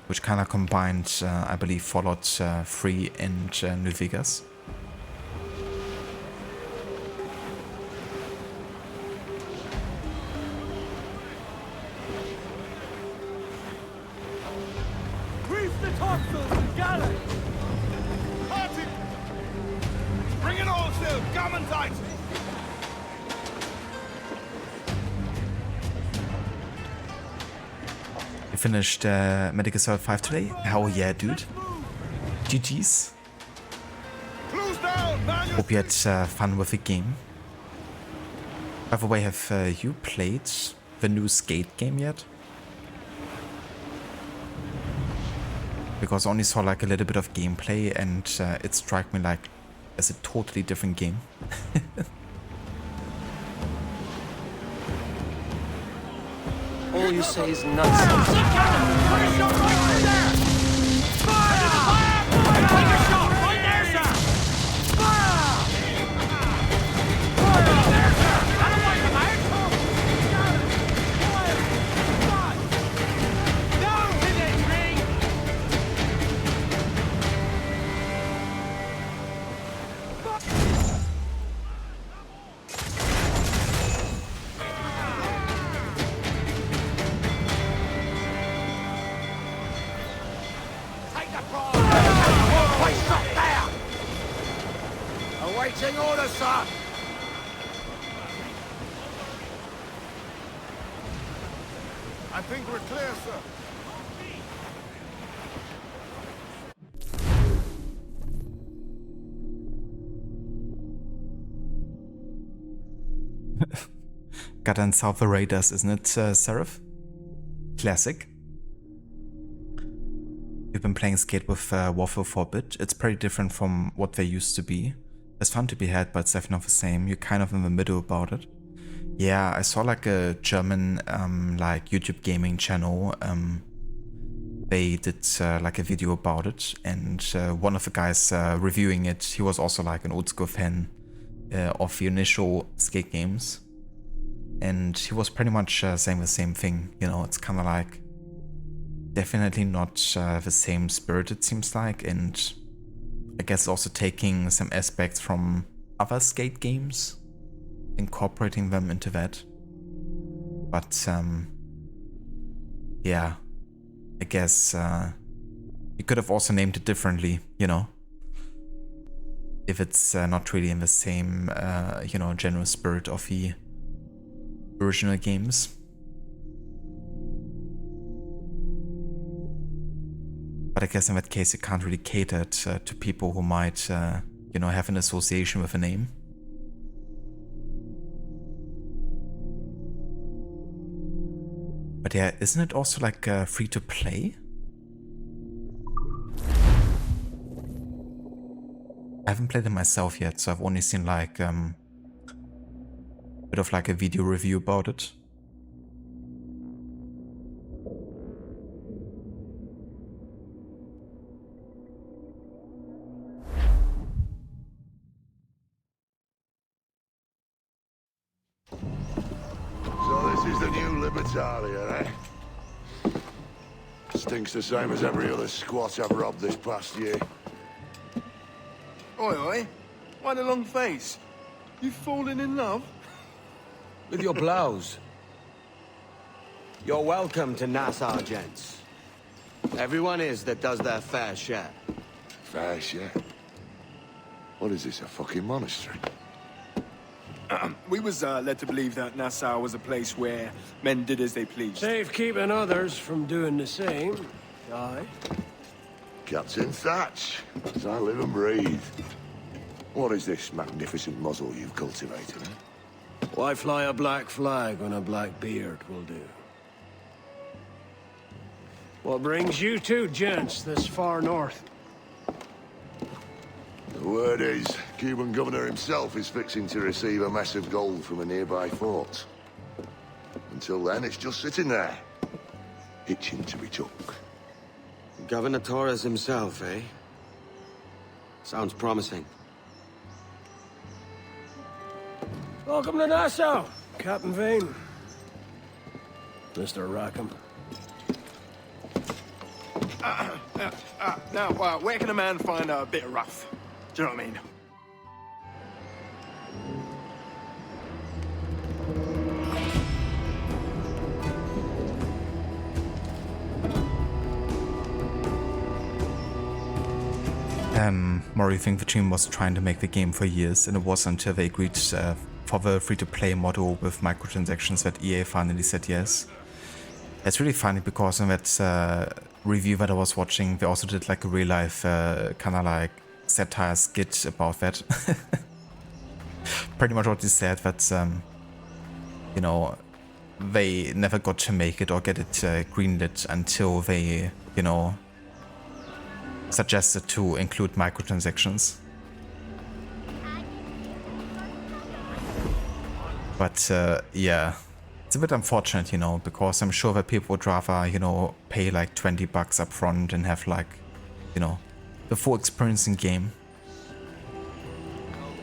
which kind of combined, I believe, Fallout 3 and New Vegas. Grease the topsails and galley! Party! Bring it all still! Come and tight! You finished Metal Gear Solid 5 today? Hell yeah, dude. GG's. Close down! Man your Hope you had fun with the game. By the way, have you played the new Skate game yet? Because I only saw like a little bit of gameplay and it struck me like as a totally different game. All you say is nonsense. Awaiting orders, sir! I think we're clear, sir. Got and South the Raiders, isn't it, Seraph? Classic. You've been playing Skate with Waffle for a bit. It's pretty different from what they used to be. There's fun to be had, but it's definitely not the same. You're kind of in the middle about it. Yeah, I saw like a German like YouTube gaming channel. They did like a video about it, and one of the guys reviewing it, he was also like an old school fan of the initial Skate games. And he was pretty much saying the same thing. You know, it's kind of like definitely not the same spirit, it seems like, and I guess also taking some aspects from other Skate games, incorporating them into that. But yeah, I guess you could have also named it differently, you know, if it's not really in the same you know, general spirit of the original games. But I guess in that case you can't really cater it to people who might, you know, have an association with a name. But yeah, isn't it also like free to play? I haven't played it myself yet, so I've only seen like a bit of like a video review about it. So this is the new Libertalia, eh? Stinks the same as every other squat I've robbed this past year. Oi, oi. Why the long face? You fallen in love? With your blouse. You're welcome to Nassau, gents. Everyone is that does their fair share. Fair share. What is this, a fucking monastery? We was led to believe that Nassau was a place where men did as they pleased. Safe keeping others from doing the same. Aye. Captain Thatch, as I live and breathe. What is this magnificent muzzle you've cultivated, eh? Why fly a black flag when a black beard will do? What brings you two gents this far north? The word is, Cuban governor himself is fixing to receive a mess of gold from a nearby fort. Until then, it's just sitting there, itching to be took. Governor Torres himself, eh? Sounds promising. Welcome to Nassau, Captain Vane. Mr. Rackham. Now, where can a man find a bit of rough? Do you know what I mean? Mori think the team was trying to make the game for years, and it was until they agreed for the free-to-play model with microtransactions that EA finally said yes. It's really funny because in that review that I was watching, they also did like a real-life kind of like satire skit about that. Pretty much what they said, that you know, they never got to make it or get it greenlit until they, you know, suggested to include microtransactions. But yeah, it's a bit unfortunate, you know, because I'm sure that people would rather, you know, pay like $20 up front and have like, you know, the full experience in game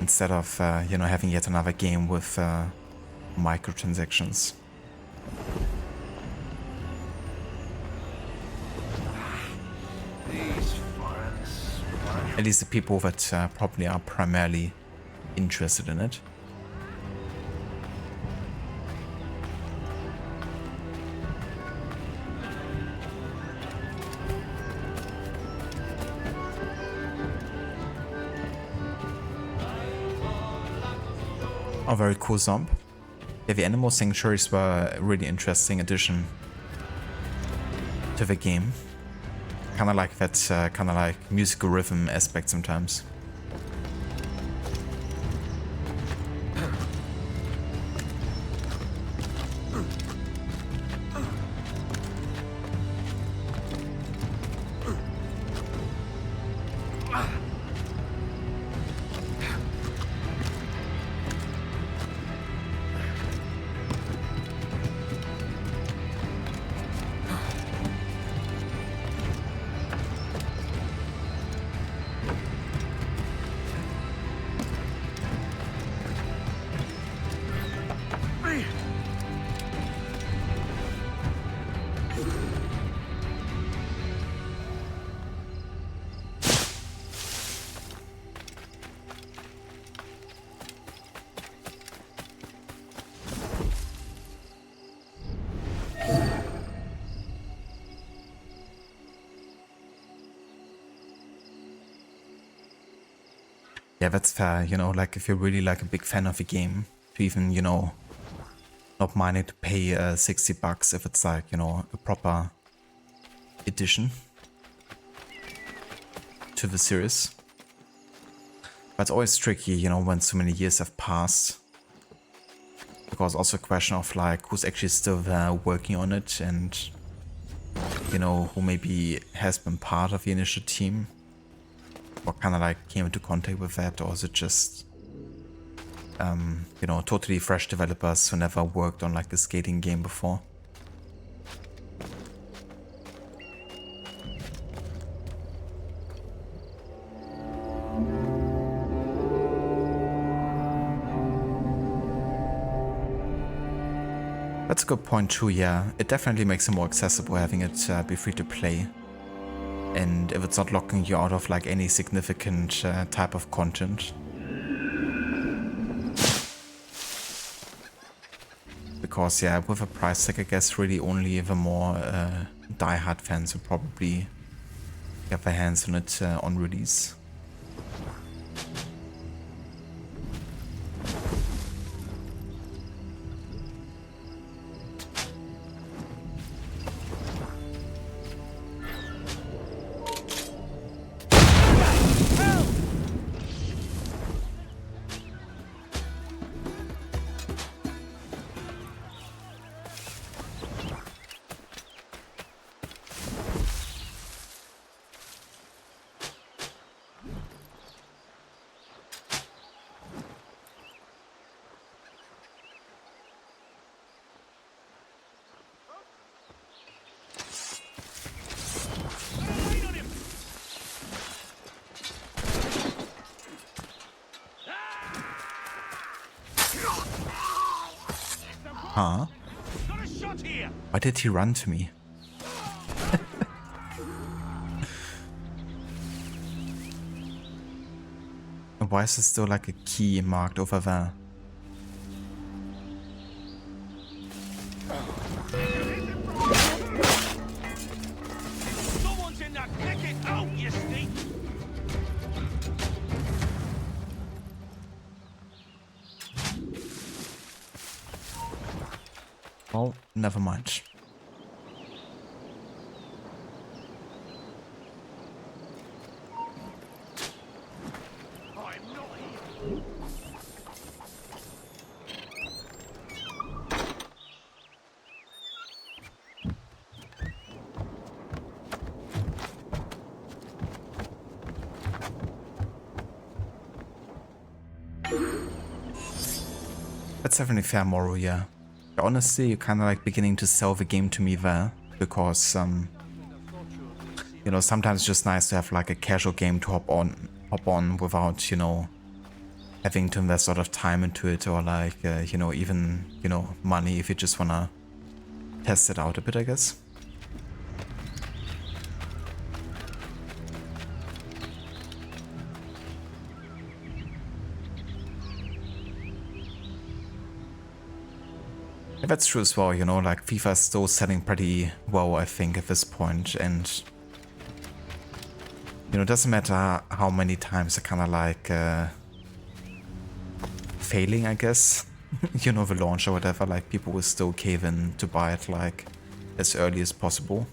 instead of, you know, having yet another game with microtransactions. At least the people that probably are primarily interested in it. A very cool zombie. Yeah, the animal sanctuaries were a really interesting addition to the game. Kind of like that, kind of like musical rhythm aspect sometimes. Yeah, that's fair, you know, like if you're really like a big fan of a game, to even, you know, not minding to pay $60 if it's like, you know, a proper edition to the series. But it's always tricky, you know, when so many years have passed. Because also a question of like who's actually still there working on it and, you know, who maybe has been part of the initial team. Or kind of like came into contact with that, or is it just, you know, totally fresh developers who never worked on like a skating game before? That's a good point too, yeah. It definitely makes it more accessible having it be free to play. And if it's not locking you out of like any significant type of content. Because yeah, with a price tag, I guess really only the more die-hard fans will probably get their hands on it on release. Huh? Got a shot here. Why did he run to me? And why is there still like a key marked over there? Someone's in that. Pick it out, you sneak. Well, never mind. I'm not here. That's definitely fair, Moro, yeah. Honestly, you're kind of like beginning to sell the game to me there, because, you know, sometimes it's just nice to have like a casual game to hop on without, you know, having to invest a lot of time into it, or like, you know, even, you know, money if you just wanna test it out a bit, I guess. Yeah, that's true as well, you know, like FIFA is still selling pretty well, I think, at this point, and you know, it doesn't matter how many times I kind of like failing, I guess, you know, the launch or whatever, like people will still cave in to buy it like as early as possible.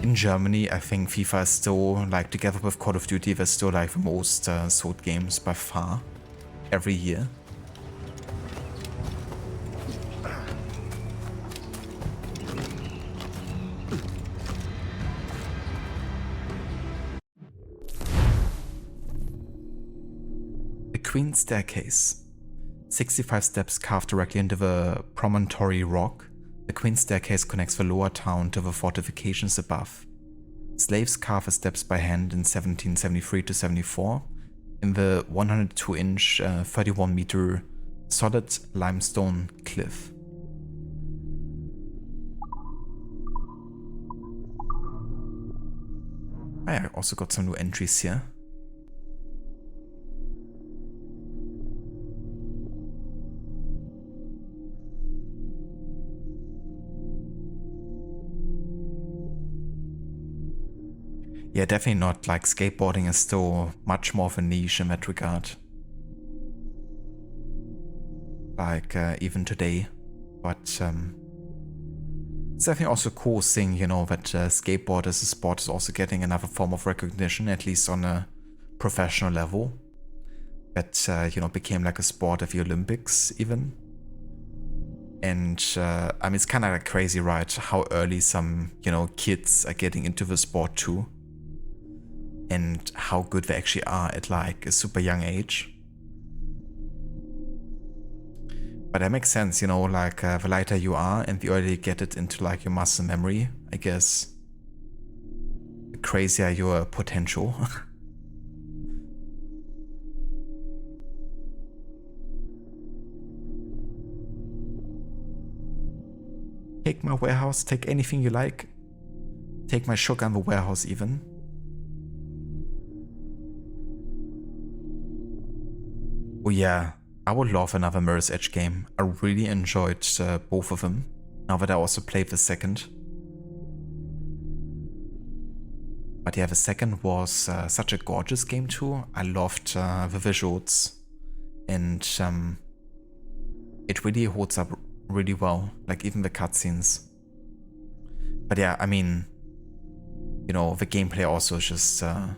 In Germany, I think FIFA is still, like, together with Call of Duty, they're still like the most sold games by far every year. Queen Staircase. 65 steps carved directly into the promontory rock. The Queen Staircase connects the lower town to the fortifications above. Slaves carved the steps by hand in 1773 to 74 in the 102-inch, 31-meter solid limestone cliff. I also got some new entries here. Yeah, definitely not. Like, skateboarding is still much more of a niche in that regard. Like, even today. But, it's definitely also a cool thing, you know, that skateboard as a sport is also getting another form of recognition, at least on a professional level. That, you know, became like a sport at the Olympics, even. And, I mean, it's kind of like crazy, right? How early some, you know, kids are getting into the sport too. And how good they actually are at like a super young age. But that makes sense, you know, like the lighter you are and the earlier you get it into like your muscle memory, I guess, the crazier your potential. Take my warehouse, take anything you like. Take my shotgun, the warehouse even. Oh yeah, I would love another Mirror's Edge game. I really enjoyed both of them, now that I also played the second. But yeah, the second was such a gorgeous game too. I loved the visuals, and it really holds up really well, like even the cutscenes. But yeah, I mean, you know, the gameplay also is just so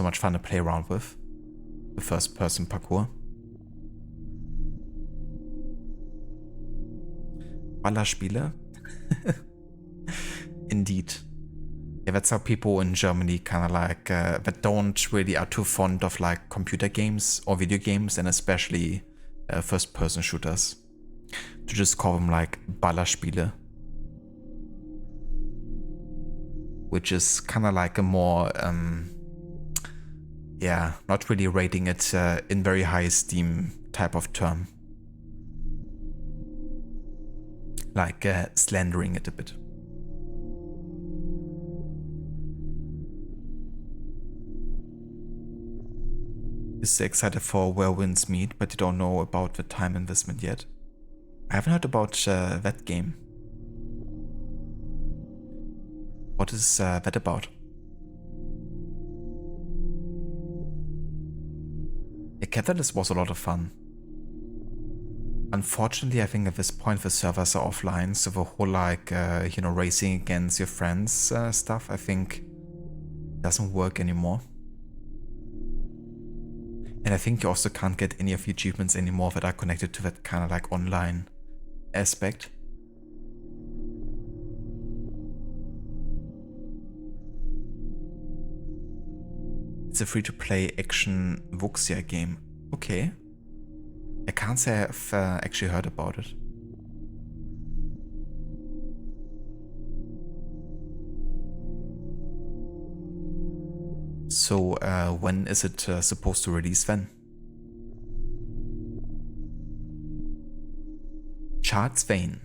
much fun to play around with. The first person parkour. Ballerspiele? Indeed. Yeah, that's how people in Germany kind of like, that don't really are too fond of like computer games or video games, and especially first person shooters, to just call them like Ballerspiele. Which is kind of like a more, yeah, not really rating it in very high esteem type of term. Like slandering it a bit. Is excited for where winds meet, but you don't know about the time investment yet. I haven't heard about that game. What is that about? Yeah, Catalyst was a lot of fun. Unfortunately, I think at this point the servers are offline, so the whole like, you know, racing against your friends stuff, I think doesn't work anymore. And I think you also can't get any of the achievements anymore that are connected to that kind of like online aspect. It's a free-to-play action Wuxia game. Okay. I can't say I've actually heard about it. So when is it supposed to release then? Charles Vane,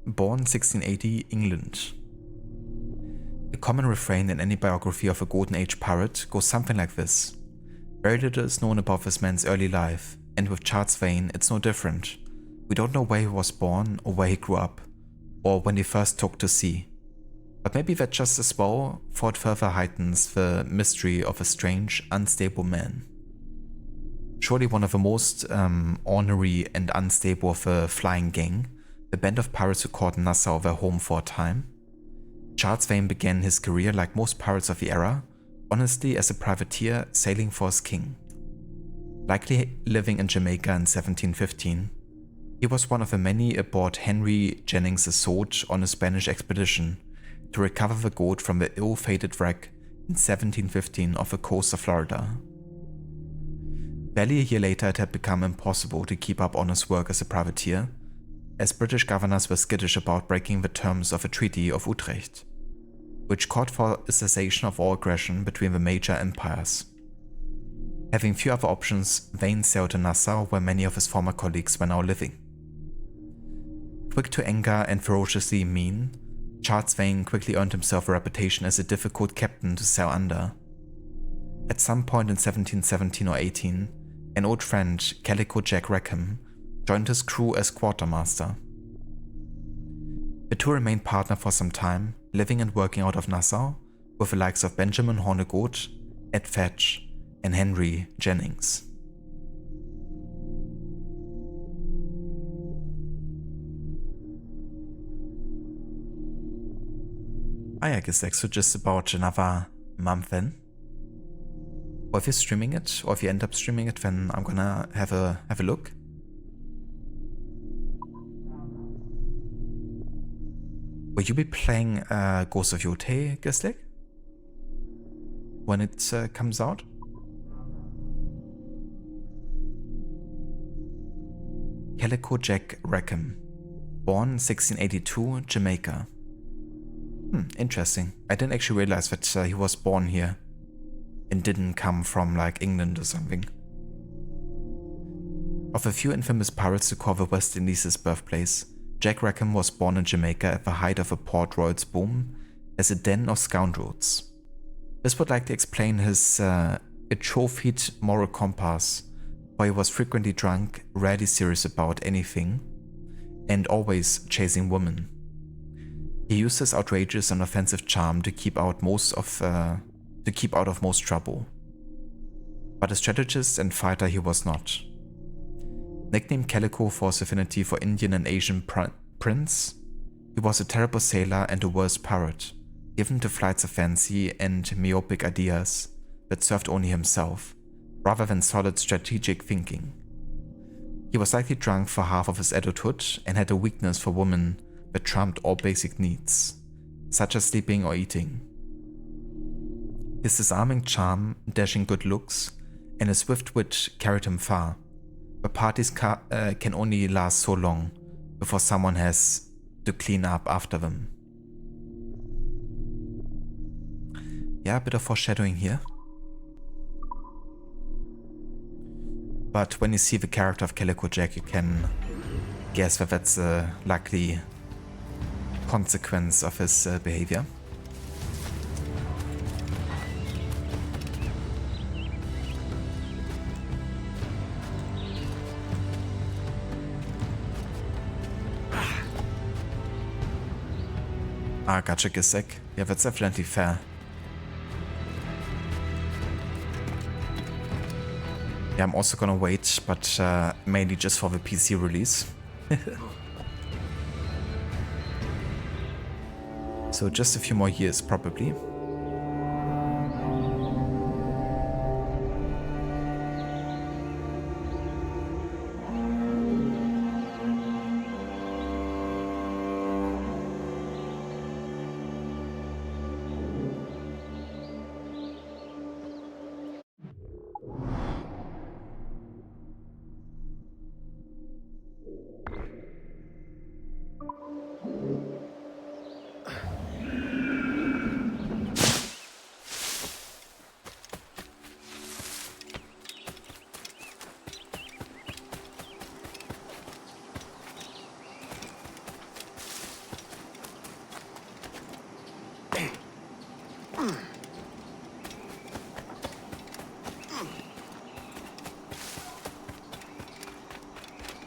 born 1680, England. A common refrain in any biography of a Golden Age pirate goes something like this. Very little is known about this man's early life, and with Charles Vane it's no different. We don't know where he was born or where he grew up, or when he first took to sea. But maybe that just as well, for it further heightens the mystery of a strange, unstable man. Surely one of the most ornery and unstable of the flying gang, the band of pirates who called Nassau their home for a time. Charles Vane began his career like most pirates of the era, honestly as a privateer sailing for his king. Likely living in Jamaica in 1715, he was one of the many aboard Henry Jennings' Sword on a Spanish expedition to recover the gold from the ill-fated wreck in 1715 off the coast of Florida. Barely a year later it had become impossible to keep up honest work as a privateer, as British governors were skittish about breaking the terms of a Treaty of Utrecht, which called for a cessation of all aggression between the major empires. Having few other options, Vane sailed to Nassau where many of his former colleagues were now living. Quick to anger and ferociously mean, Charles Vane quickly earned himself a reputation as a difficult captain to sail under. At some point in 1717 or 18, an old friend, Calico Jack Rackham, joined his crew as quartermaster. The two remained partnered for some time, living and working out of Nassau, with the likes of Benjamin Hornegoat, Ed Fetch, and Henry Jennings. I guess like so just about another month then. Or if you're streaming it, or if you end up streaming it, then I'm gonna have a look. Will you be playing Ghost of Yotei, Gislik? When it comes out? Calico Jack Rackham, born 1682, Jamaica. Interesting. I didn't actually realize that he was born here and didn't come from like England or something. Of the few infamous pirates to call the West Indies his birthplace, Jack Rackham was born in Jamaica at the height of a Port Royal's boom as a den of scoundrels. This would likely explain his atrophied moral compass, where he was frequently drunk, rarely serious about anything, and always chasing women. He used his outrageous and offensive charm to keep out of most trouble. But a strategist and fighter he was not. Nicknamed Calico for his affinity for Indian and Asian prints, he was a terrible sailor and a worse pirate, given to flights of fancy and myopic ideas that served only himself, rather than solid strategic thinking. He was likely drunk for half of his adulthood and had a weakness for women that trumped all basic needs, such as sleeping or eating. His disarming charm, dashing good looks, and a swift wit carried him far, but parties can only last so long before someone has to clean up after them. Yeah, a bit of foreshadowing here. But when you see the character of Calico Jack, you can guess that that's a likely consequence of his behavior. Ah, gotcha, Gisek. Yeah, that's definitely fair. Yeah, I'm also gonna wait, but mainly just for the PC release. So just a few more years, probably.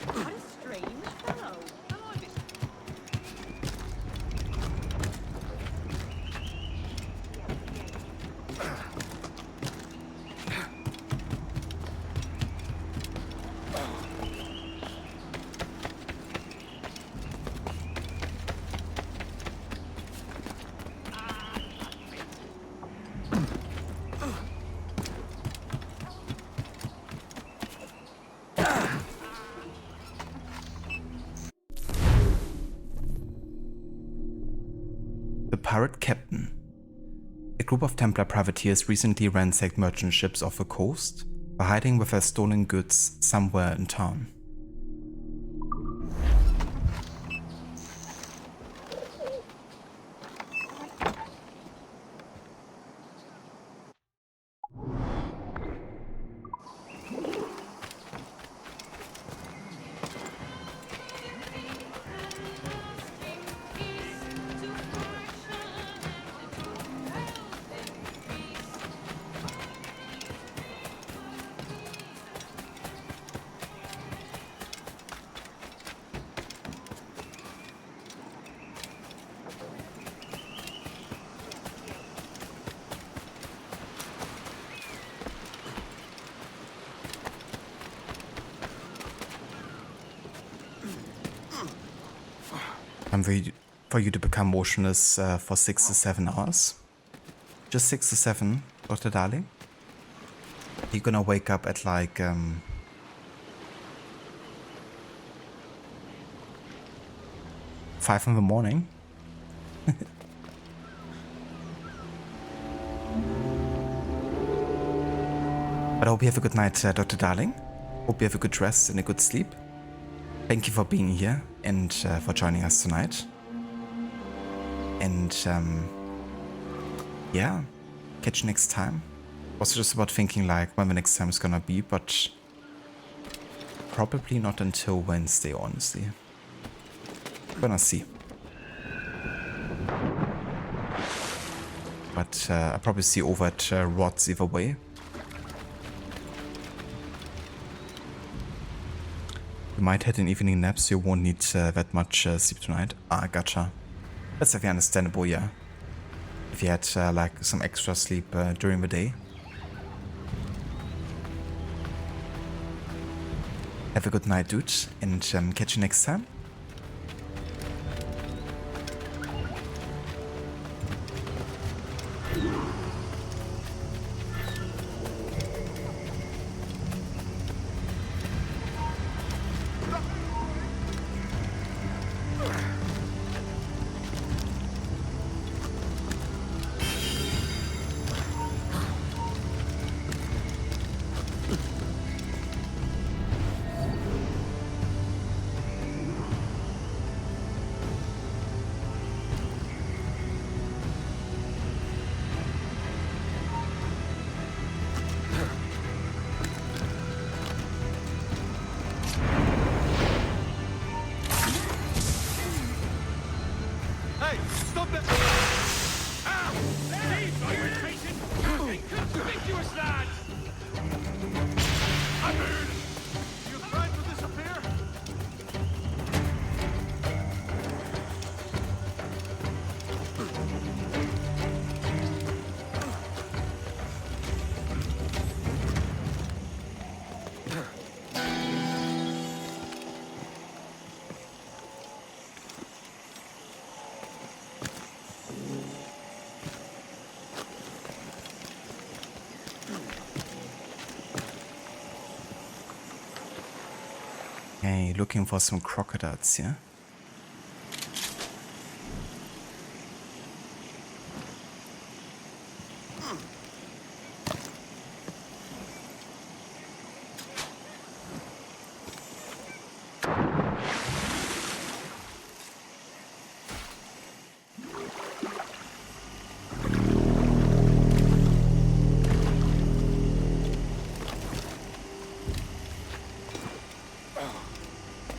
What a strange fellow. I like this. The Pirate Captain. A group of Templar privateers recently ransacked merchant ships off the coast, by hiding with their stolen goods somewhere in town. Time for you to become motionless for 6 to 7 hours. Just 6 to 7, Dr. Darling. You're gonna wake up at like 5 in the morning. But I hope you have a good night, Dr. Darling. Hope you have a good rest and a good sleep. Thank you for being here and for joining us tonight. And yeah, catch you next time. Was just about thinking like when the next time is gonna be, but probably not until Wednesday, honestly. Gonna see. But I'll probably see you over at Rod's either way. You might have an evening nap, so you won't need that much sleep tonight. Ah, gotcha. That's definitely understandable, yeah. If you had like some extra sleep during the day. Have a good night, dude, and catch you next time. Okay, looking for some crocodiles here.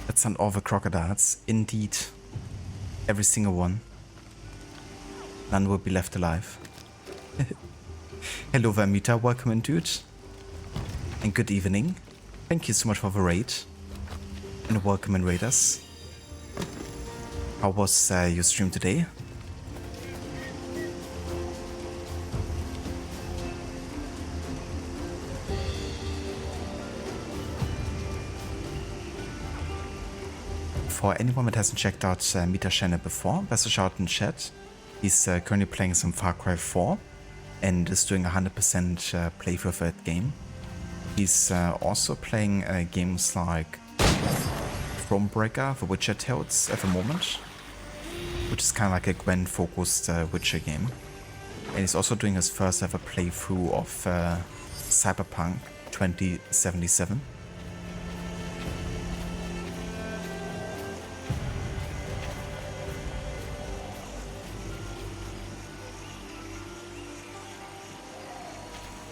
That's not all the crocodiles. Indeed. Every single one. None will be left alive. Hello Vermita, welcome in dude. And good evening. Thank you so much for the raid. And welcome in raiders. How was your stream today? For anyone that hasn't checked out Mita's channel before, there's a shout in chat. He's currently playing some Far Cry 4 and is doing 100% playthrough of that game. He's also playing games like Thronebreaker, The Witcher Tales at the moment, which is kind of like a Gwen-focused Witcher game. And he's also doing his first ever playthrough of Cyberpunk 2077.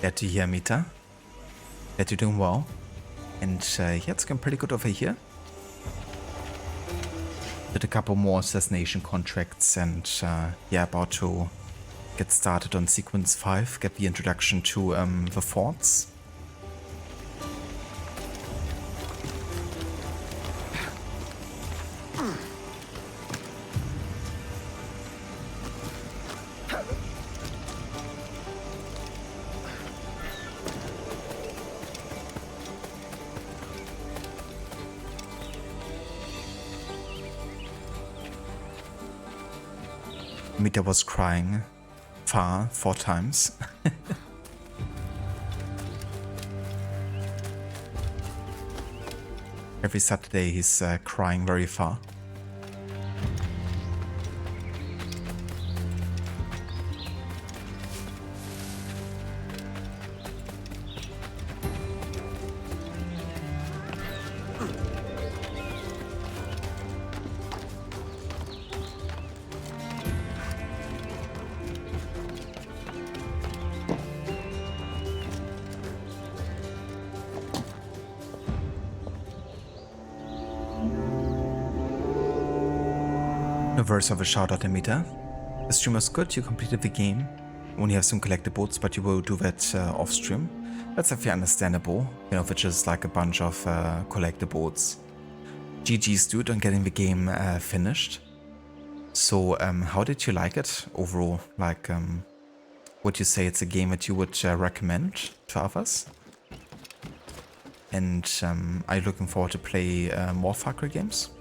Glad to hear, Mita. Glad you're doing well. And yeah, it's going pretty good over here. Did a couple more assassination contracts and yeah, about to get started on sequence 5, get the introduction to the forts. Mita was crying 4 times. Every Saturday he's crying very far. No verse of a shout out, Amita. The stream was good, you completed the game. Only have some collectibles, but you will do that off stream. That's actually understandable, you know, which is like a bunch of collectibles. GG's dude on getting the game finished. So how did you like it overall? Like, would you say it's a game that you would recommend to others? And are you looking forward to play more Far Cry games?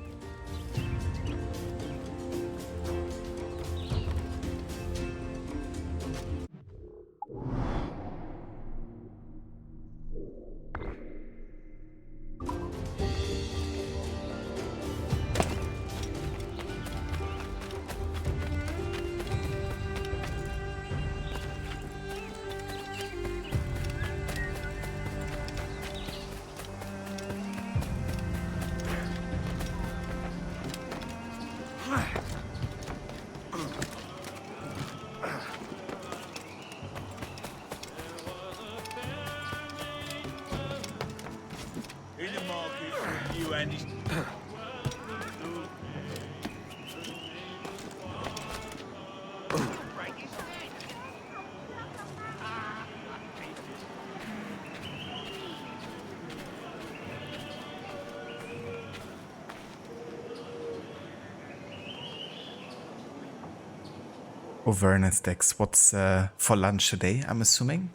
Oh, very nice, Dex. What's for lunch today, I'm assuming?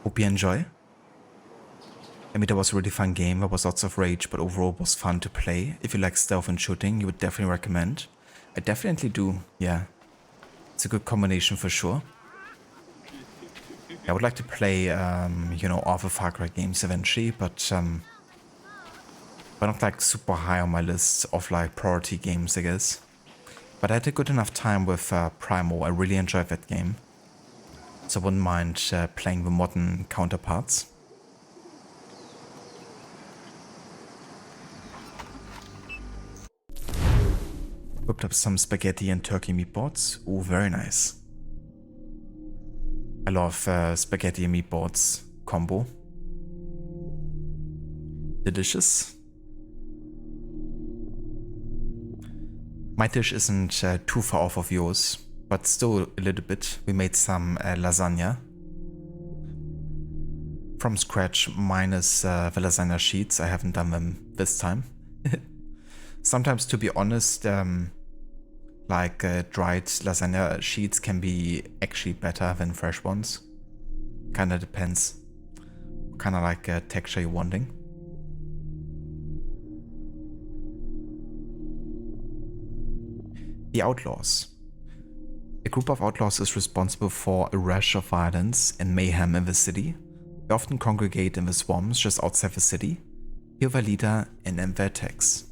Hope you enjoy. I mean, that was a really fun game. There was lots of rage, but overall it was fun to play. If you like stealth and shooting, you would definitely recommend. I definitely do, yeah. It's a good combination for sure. I would like to play, you know, other Far Cry games eventually, but not like super high on my list of like priority games, I guess. But I had a good enough time with Primo. I really enjoyed that game, so I wouldn't mind playing the modern counterparts. Whipped up some spaghetti and turkey meatballs. Ooh, very nice. I love spaghetti and meatballs combo. Delicious. My dish isn't too far off of yours, but still a little bit. We made some lasagna. From scratch, minus the lasagna sheets. I haven't done them this time. Sometimes, to be honest, like dried lasagna sheets can be actually better than fresh ones. Kinda depends. Kinda like texture you're wanting. The Outlaws. A group of outlaws is responsible for a rash of violence and mayhem in the city. They often congregate in the swamps just outside the city, hear their leader and end their attacks.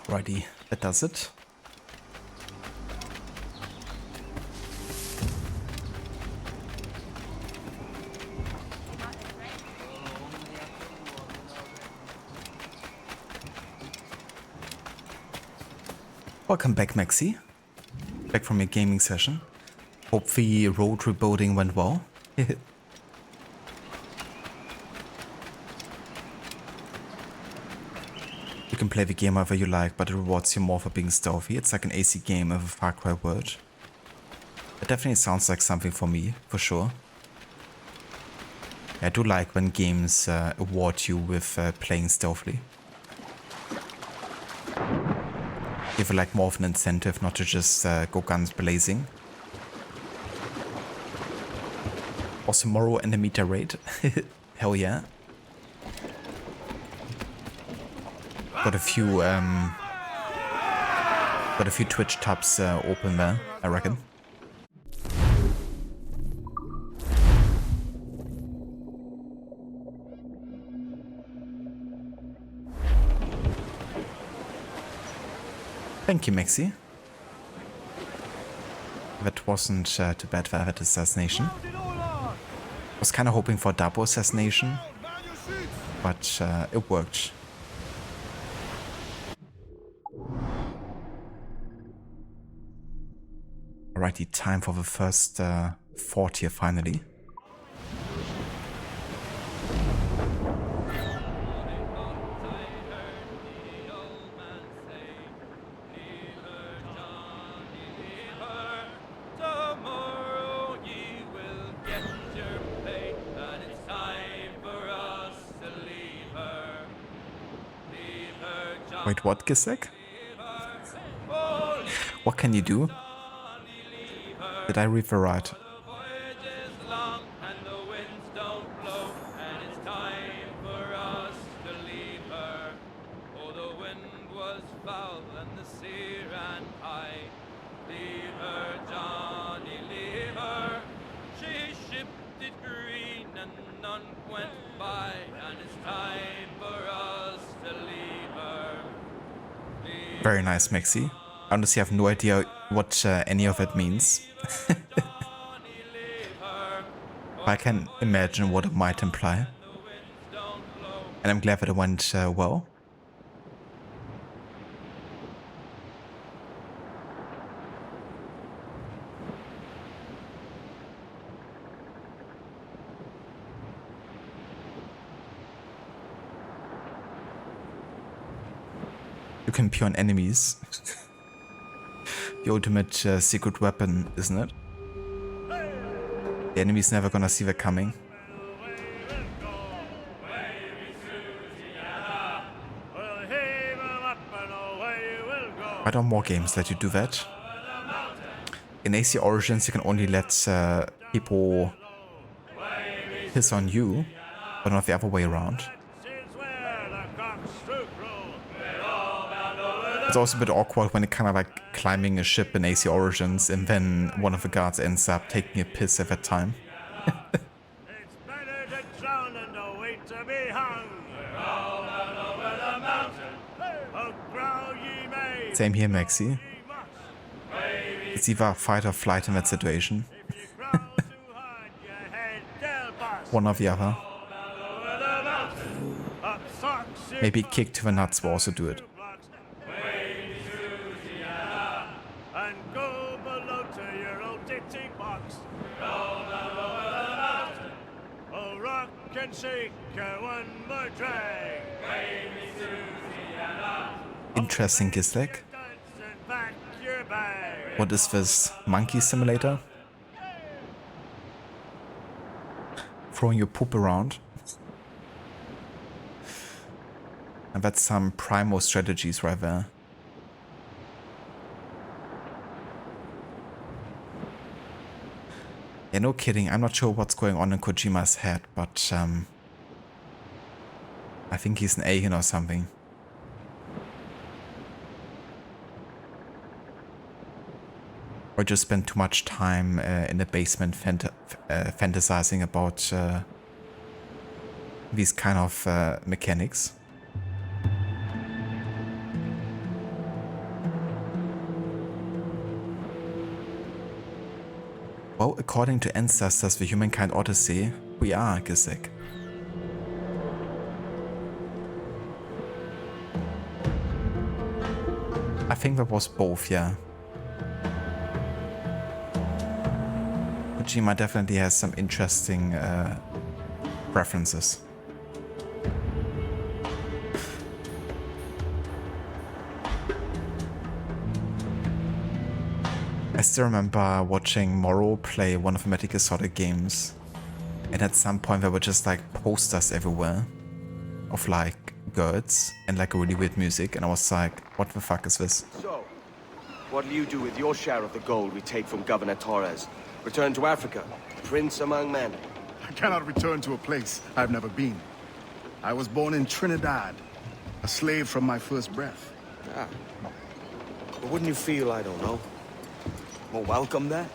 Righty, that does it. Welcome back, Maxi. Back from your gaming session. Hope the road rebuilding went well. You can play the game however you like, but it rewards you more for being stealthy. It's like an AC game of a Far Cry world. It definitely sounds like something for me, for sure. I do like when games award you with playing stealthily. Give it like more of an incentive not to just go guns blazing. Also, Morrow and the meter raid. Hell yeah. Got a few Twitch tabs open there, I reckon. Thank you, Maxi. That wasn't too bad for that assassination. I was kind of hoping for double assassination, but it worked. Alrighty, time for the first fort here finally. Wait, what, Gisek? What can you do? Did I read the right? Very nice, Maxi. Honestly, I have no idea what any of it means. I can imagine what it might imply. And I'm glad that it went well. You can pee on enemies. The ultimate secret weapon, isn't it? The enemy's never gonna see that coming. Why don't more games let you do that? In AC Origins you can only let people piss on you, but not the other way around. It's also a bit awkward when it kind of like climbing a ship in AC Origins and then one of the guards ends up taking a piss at that time. It's better to drown than to wait to be hung. Roll down over the mountain. Oh, grow ye may. Same here, Maxi. It's either fight or flight in that situation. One or the other. Maybe kick to the nuts will also do it. Interesting, Gisek. What is this? Monkey simulator? Throwing your poop around? And that's some primal strategies right there. Yeah, no kidding. I'm not sure what's going on in Kojima's head, but I think he's an alien or something. Or just spend too much time in the basement fantasizing about these kind of mechanics. Well, according to Ancestors, the Humankind Odyssey, we are Gisek. I think that was both, yeah. Kojima definitely has some interesting preferences. I still remember watching Morrow play one of the Metal Gear Solid games, and at some point there were just like posters everywhere of like girls and like really weird music, and I was like, what the fuck is this? So, what'll you do with your share of the gold we take from Governor Torres? Return to Africa, prince among men. I cannot return to a place I've never been. I was born in Trinidad, a slave from my first breath. Ah. But wouldn't you feel, I don't know, more welcome there?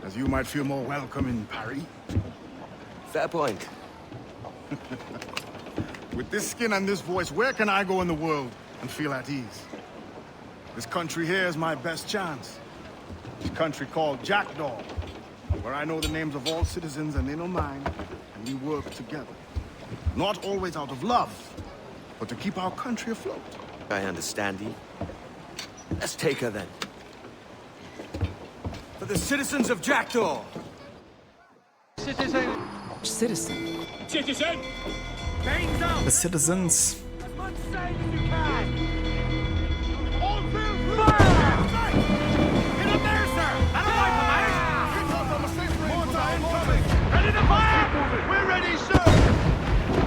As you might feel more welcome in Paris. Fair point. With this skin and this voice, where can I go in the world and feel at ease? This country here is my best chance. This country called Jackdaw, where I know the names of all citizens and they know mine, and we work together. Not always out of love, but to keep our country afloat. I understand you. Let's take her then. For the citizens of Jackdaw! Citizen. Citizen! Chains up! The citizens. As much sail as you can! All field Hit him there, sir! That'll wipe him out! Ready to fire! We're ready, sir!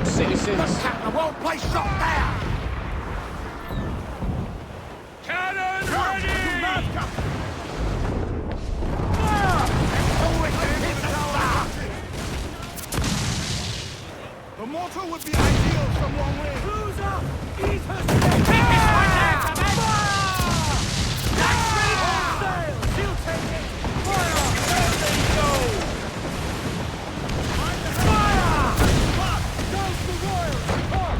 Citizens! Captain won't place shot there! Cannon ready! The mortar would be ideal from one way. Who's up? Eat her steak! Take this one there, Commander! That's ready for sail! She'll take it! Fire! There they go! Fire! Goes the Royals! Up!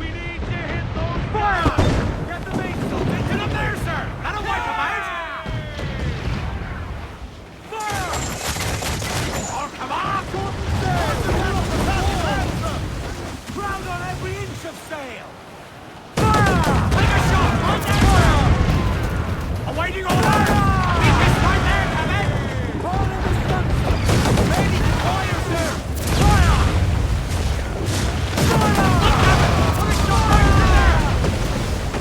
We need to hit those fire! Get the mainsail! Hit them there, sir! That'll wipe them out! Fire! Oh, come on! Ground on every inch of sail! Fire! Take a shot! On that fire! Awaiting order! Beat this right there, Commander! All in the guns! Ready to fire, sir! Fire! Fire! Put a shot right there!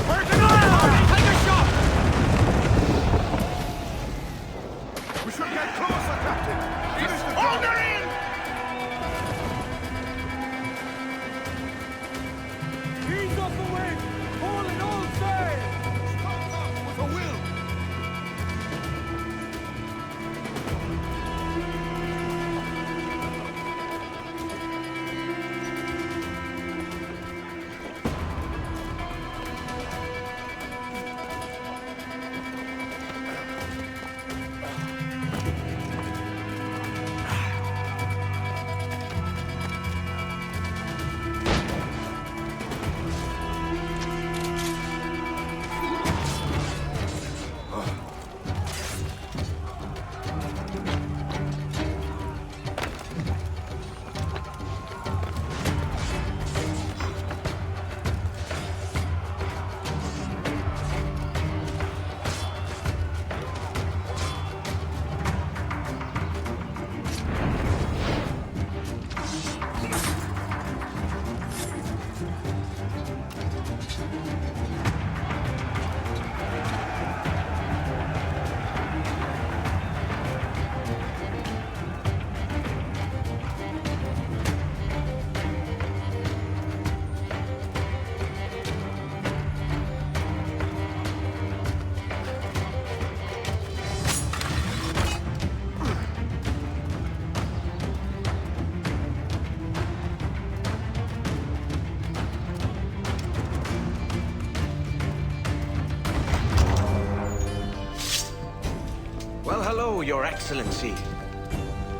Where's the gun? Take a shot! We should get closer, Captain. Finish the job. Order in! Ease off the wind! All in all sail! With a will. Well, hello, Your Excellency.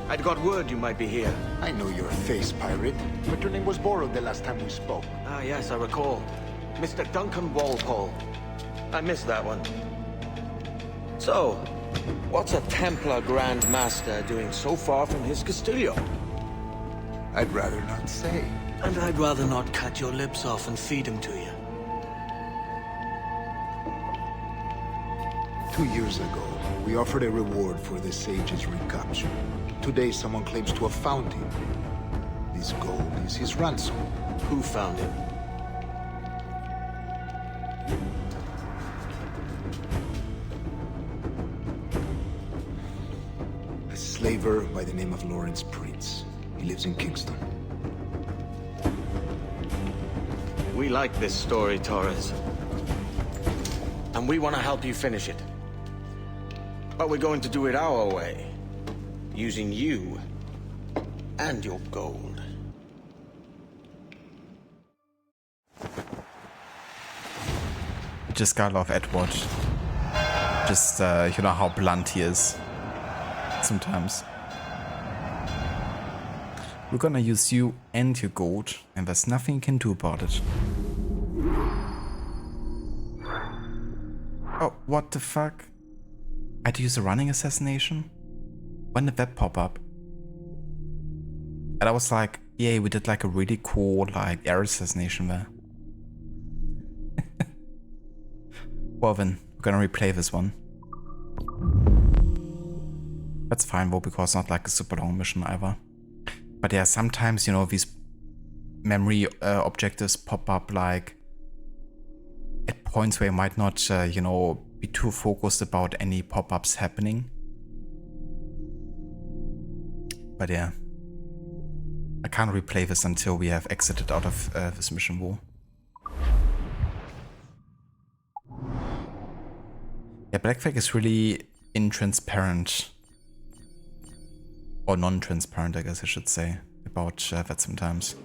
I'd got word you might be here. I know your face, pirate, but your name was borrowed the last time we spoke. Ah, yes, I recall. Mr. Duncan Walpole. I missed that one. So, what's a Templar Grand Master doing so far from his Castillo? I'd rather not say. And I'd rather not cut your lips off and feed him to you. 2 years ago, we offered a reward for the sage's recapture. Today, someone claims to have found him. This gold is his ransom. Who found him? A slaver by the name of Lawrence Prince. He lives in Kingston. We like this story, Torres. And we want to help you finish it. But we're going to do it our way. Using you and your gold. Just gotta love Edward. Just, you know how blunt he is. Sometimes. We're gonna use you and your gold, and there's nothing you can do about it. Oh, what the fuck? I had to use a running assassination? When did that pop up? And I was like, yay, we did like a really cool like air assassination there. Well then, we're gonna replay this one. That's fine though, because it's not like a super long mission either. But yeah, sometimes, you know, these memory objectives pop up like at points where you might not, you know, be too focused about any pop-ups happening. But yeah, I can't replay this until we have exited out of this mission wall. Yeah, Black Flag is really intransparent. Or non-transparent, I guess I should say, about that sometimes.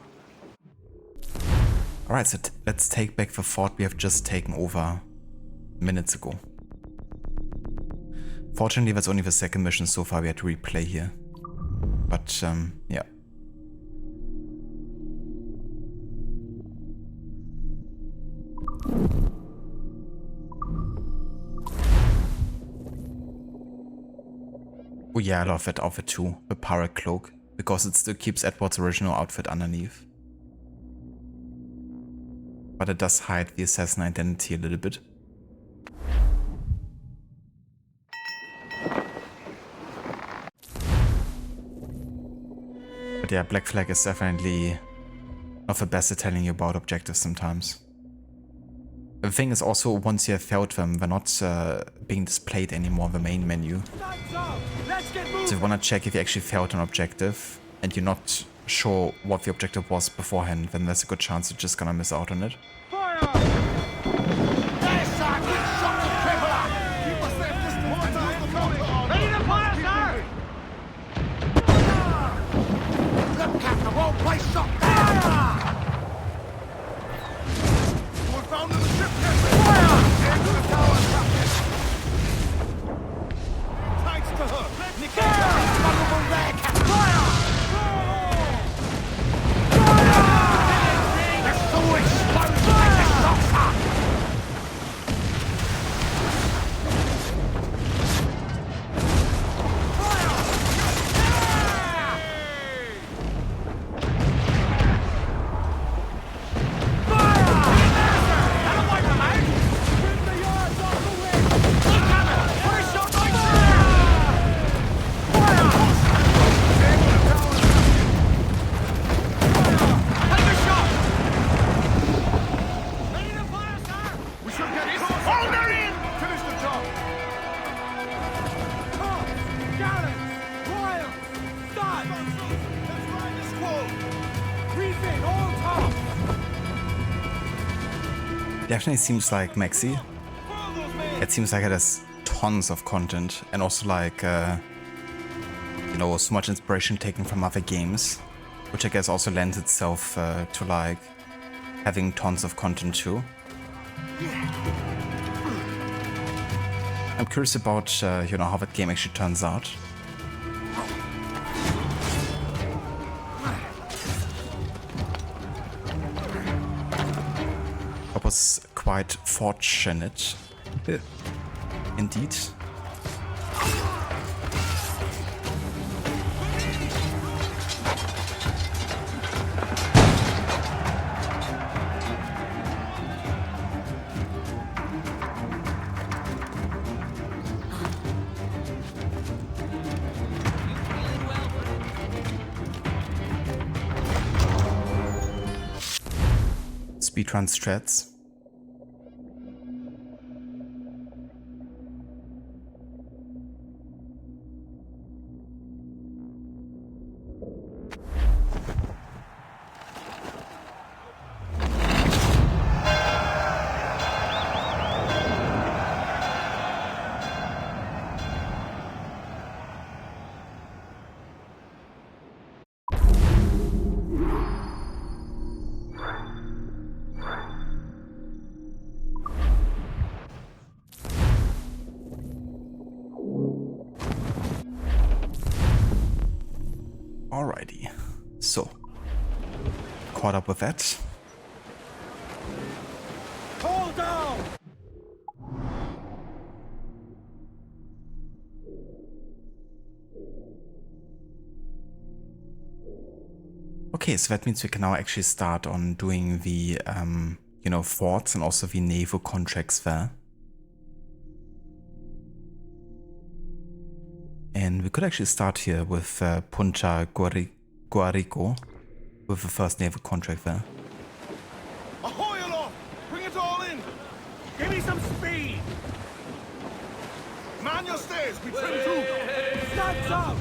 Alright, so let's take back the fort we have just taken over minutes ago. Fortunately, that's only the second mission so far we had to replay here. But, yeah. Oh yeah, I love that outfit too, the pirate cloak, because it still keeps Edward's original outfit underneath. But it does hide the assassin identity a little bit. But yeah, Black Flag is definitely not the best at telling you about objectives sometimes. The thing is also, once you have failed them, they're not being displayed anymore in the main menu. So if you want to check if you actually failed an objective and you're not sure what the objective was beforehand, then there's a good chance you're just gonna miss out on it. Definitely seems like Maxi. It seems like it has tons of content and also like, you know, so much inspiration taken from other games, which I guess also lends itself to like having tons of content too. I'm curious about, you know, how that game actually turns out. I was quite fortunate, indeed. Speedrun strats. Alrighty, so caught up with that. Hold down! Okay, so that means we can now actually start on doing the, you know, forts and also the naval contracts there. And we could actually start here with Punta Guarico, with the first naval contract there. Ahoy aloft! Bring it all in! Give me some speed! Man your stays, we trim through! Stand up!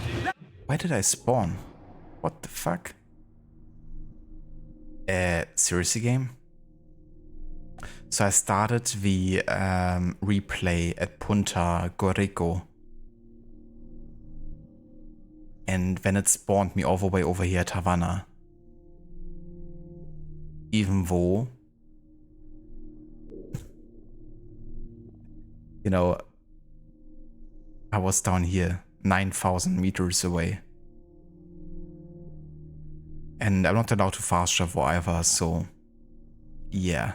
Why did I spawn? What the fuck? Seriously, game? So I started the replay at Punta Guarico. And then it spawned me all the way over here at Havana. Even though, you know, I was down here 9,000 meters away. And I'm not allowed to fast travel either, so yeah.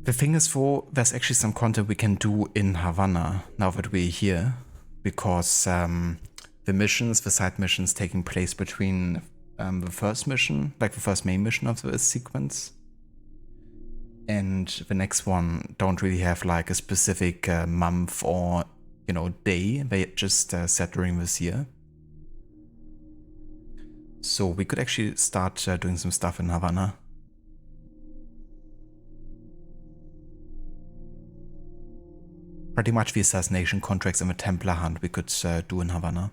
The thing is though, there's actually some content we can do in Havana now that we're here, because the missions, the side missions taking place between the first mission, like the first main mission of the sequence, and the next one don't really have like a specific month or, you know, day. They just set during this year. So we could actually start doing some stuff in Havana. Pretty much the assassination contracts and the Templar hunt we could do in Havana.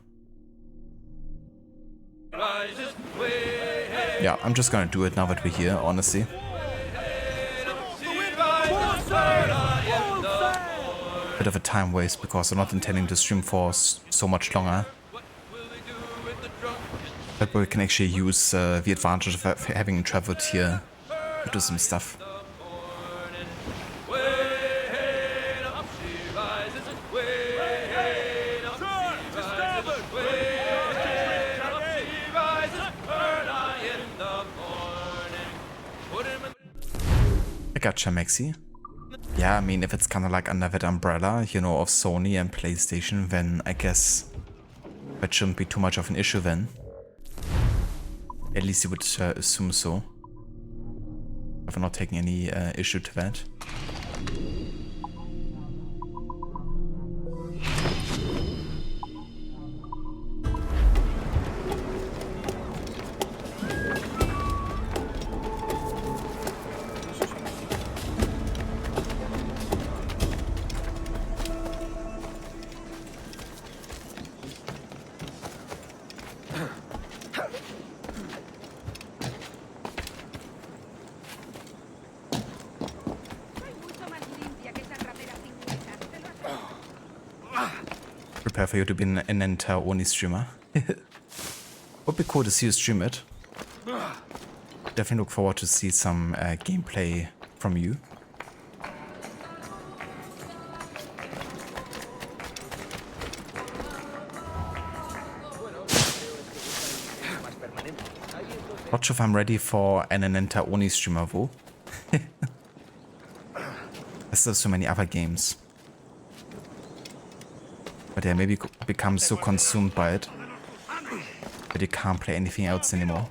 Yeah, I'm just gonna do it now that we're here, honestly. Bit of a time waste because I'm not intending to stream for so much longer. But we can actually use the advantage of having traveled here to do some stuff. I gotcha, Maxi. Yeah, I mean, if it's kind of like under that umbrella, you know, of Sony and PlayStation, then I guess that shouldn't be too much of an issue then. At least you would assume so. I've not taken any issue to that. Prepare for you to be an entire Oni streamer. Would be cool to see you stream it. Definitely look forward to see some gameplay from you. Not sure if I'm ready for an entire Oni streamer though. There's still so many other games. But yeah, maybe become so consumed by it that you can't play anything else anymore.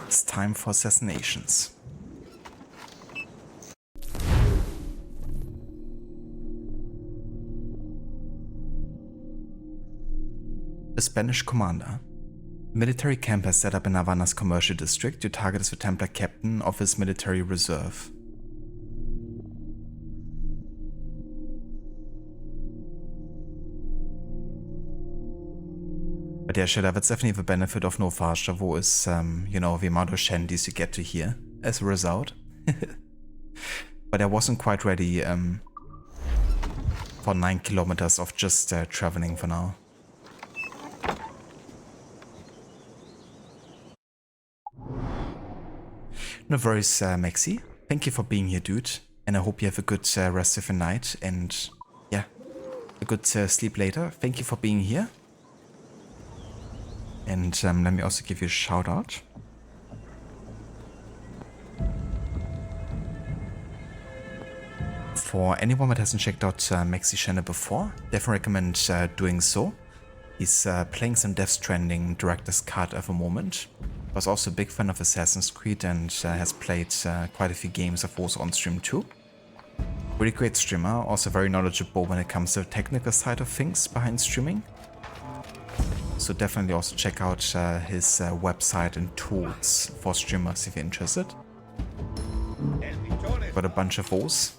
It's time for assassinations. A Spanish commander. A military camp has set up in Havana's commercial district to target as the Templar captain of his military reserve. But yeah, sure, that's definitely the benefit of no fast travel is, you know, the amount of shanties you get to hear as a result. But I wasn't quite ready for 9 kilometers of just traveling for now. No worries, Maxi. thank you for being here, dude. And I hope you have a good rest of the night. And yeah, a good sleep later. Thank you for being here. And let me also give you a shout out. For anyone that hasn't checked out Maxi's channel before, definitely recommend doing so. He's playing some Death Stranding Director's Cut at the moment. Was also a big fan of Assassin's Creed and has played quite a few games of Wars on stream too. Really great streamer, also very knowledgeable when it comes to the technical side of things behind streaming. So definitely also check out his website and tools for streamers if you're interested. Got a bunch of those.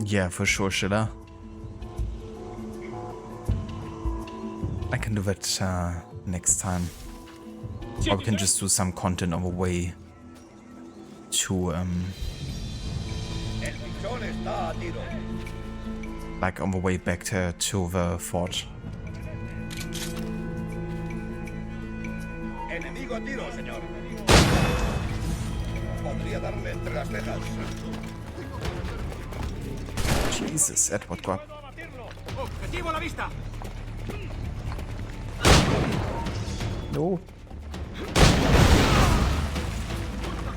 Yeah, for sure, Schiller. I can do that next time. Or we can just do some content on the way to like on the way back to the fort. Enemigo a tiro, señor. Podría darle entre las cejas. Jesus, Edward got. Objetivo a la vista. No.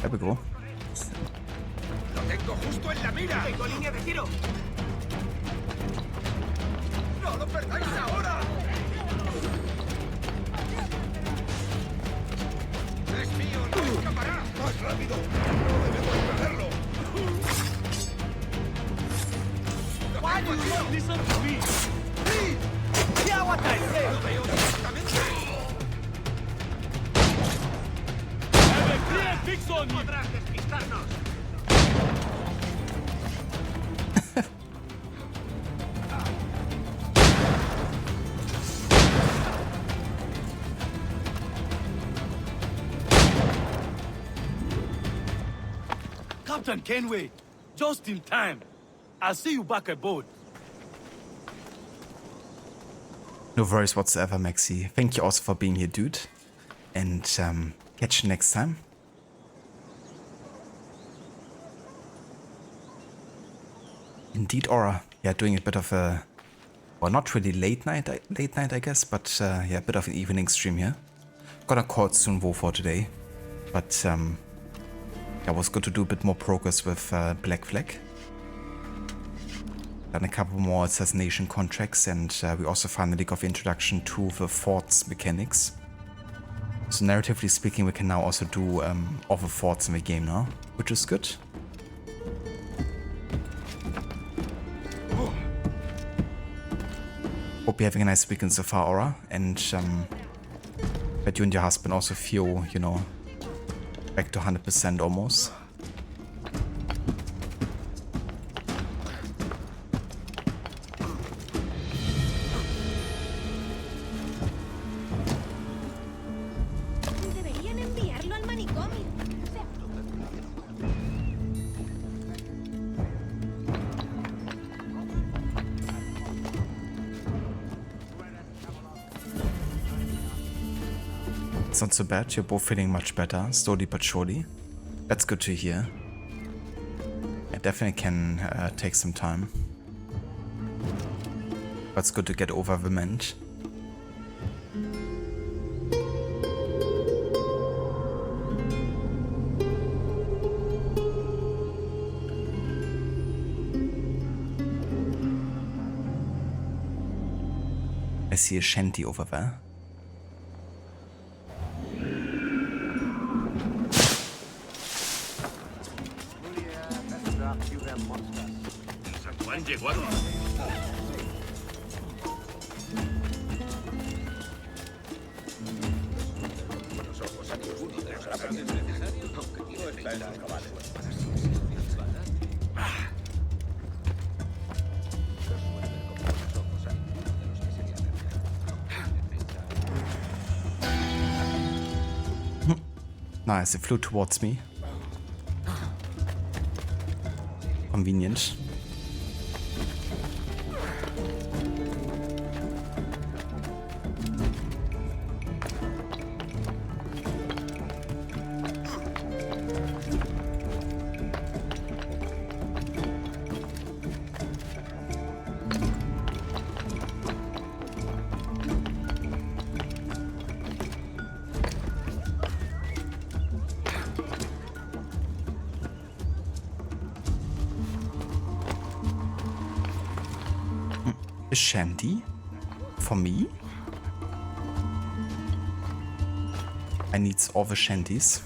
There we go. Lo tengo justo en la mira. Tengo línea de tiro. No lo perdáis ahora. Es mío, no escapará. Más rápido. No debemos perderlo. Why do you not listen to me? Yeah, what I say. Lo veo perfectamente. Have a clear fix on you. Podrás despistarnos. Captain Kenway, just in time. I'll see you back aboard. No worries whatsoever, Maxi. Thank you also for being here, dude. And catch you next time. Indeed, Aura. Yeah, doing a bit of a, well, not really late night, I guess, but yeah, a bit of an evening stream here. Gonna call it soon WoW for today, but yeah, it was good to do a bit more progress with Black Flag. Done a couple more Assassination contracts, and we also finally got the introduction to the forts mechanics. So narratively speaking, we can now also do all the forts in the game now, which is good. Hope you're having a nice weekend so far, Aura, and that you and your husband also feel, you know, back to 100% almost. Deberían enviarlo al manicomio. It's not so bad, you're both feeling much better, slowly but surely. That's good to hear. It definitely can take some time. But it's good to get over the mend. I see a shanty over there. Nice, it flew towards me. Convenient. A shanty? For me? I need all the shanties.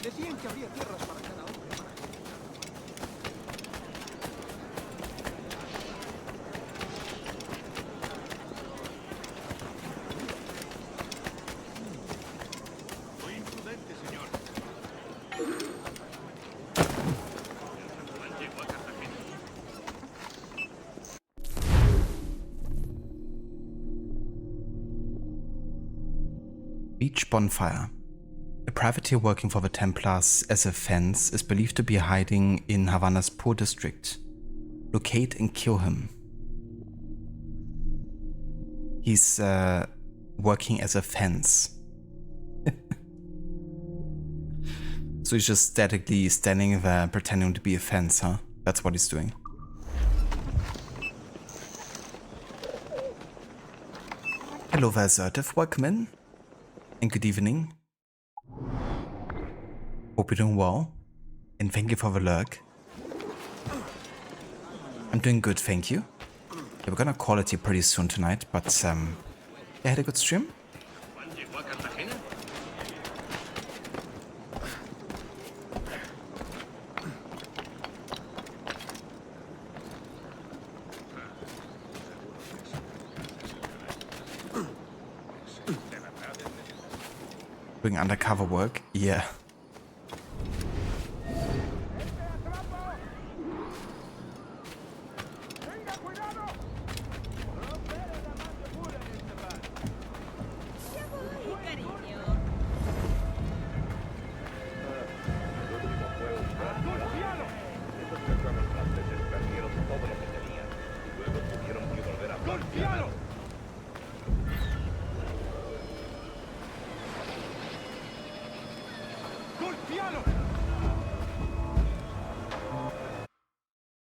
Decían que habría tierras para cada hombre. Muy imprudente, señor. Llegó a Cartagena. Beach bonfire. A privateer working for the Templars as a fence is believed to be hiding in Havana's poor district. Locate and kill him. He's working as a fence. So he's just statically standing there pretending to be a fence, huh? That's what he's doing. Hello there, Assertive. Welcome in. And good evening. Hope you're doing well. And thank you for the lurk. I'm doing good, thank you. Yeah, we're gonna call it here pretty soon tonight, but I had a good stream. Llegó a Cartagena. Doing undercover work? Yeah.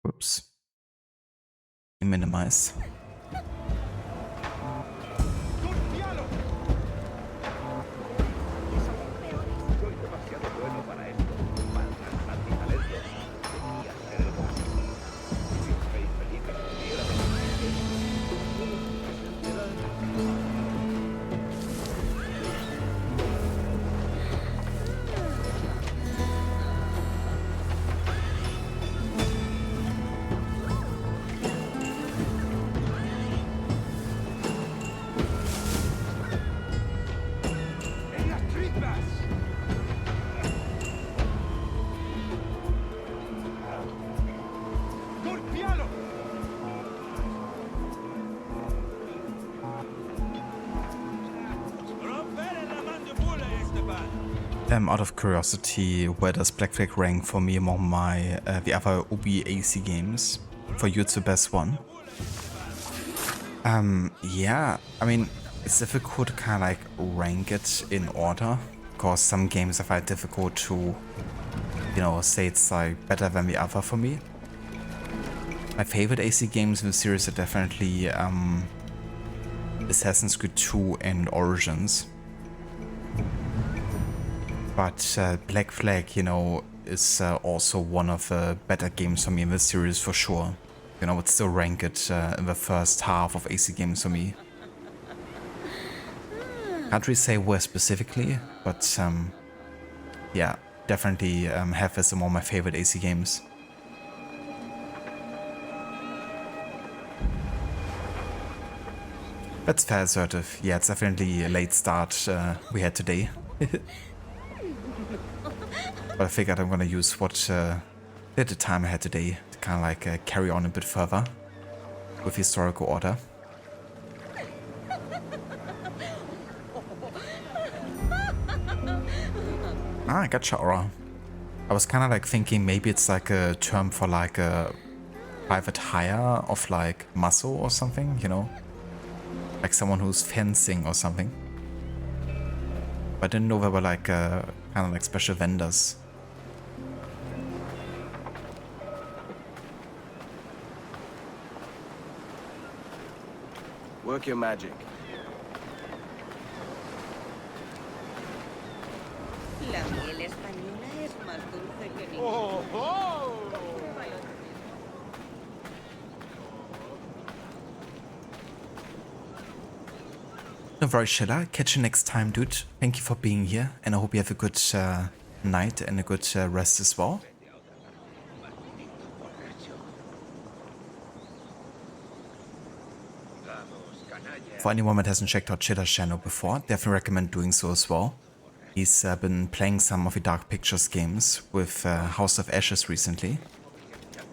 Whoops. Minimize. Out of curiosity, where does Black Flag rank for me among my the other OBAC games? For you, it's the best one. Yeah, I mean, it's difficult to kind of like rank it in order, because some games are quite difficult to, you know, say it's like better than the other for me. My favorite AC games in the series are definitely Assassin's Creed 2 and Origins. But Black Flag, you know, is also one of the better games for me in this series for sure. You know, I would still rank it in the first half of AC games for me. Can't really say where specifically, but yeah, definitely have this among my favorite AC games. That's fair, assertive. Yeah, it's definitely a late start we had today. But I figured I'm gonna use what little time I had today to kind of like carry on a bit further with historical order. I gotcha, Aura. I was kind of like thinking maybe it's like a term for like a private hire of like muscle or something, you know? Like someone who's fencing or something. But I didn't know there were like kind of like special vendors. Work your magic. La miel española es más dulce que ninguna. No worries, Shilla. Catch you next time, dude. Thank you for being here, and I hope you have a good night and a good rest as well. For anyone that hasn't checked out Chilla's channel before, definitely recommend doing so as well. He's been playing some of the Dark Pictures games with House of Ashes recently.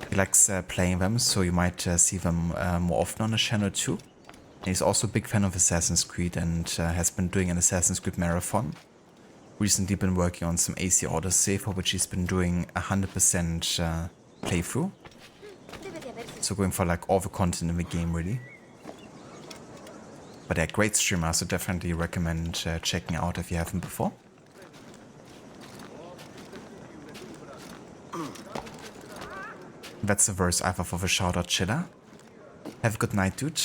He likes playing them, so you might see them more often on the channel too. And he's also a big fan of Assassin's Creed and has been doing an Assassin's Creed marathon. Recently been working on some AC Odyssey, for which he's been doing 100% playthrough. So going for like all the content in the game really. But they're great streamers, so definitely recommend checking out if you haven't before. That's the verse either for the shoutout Chilla. Have a good night, dude.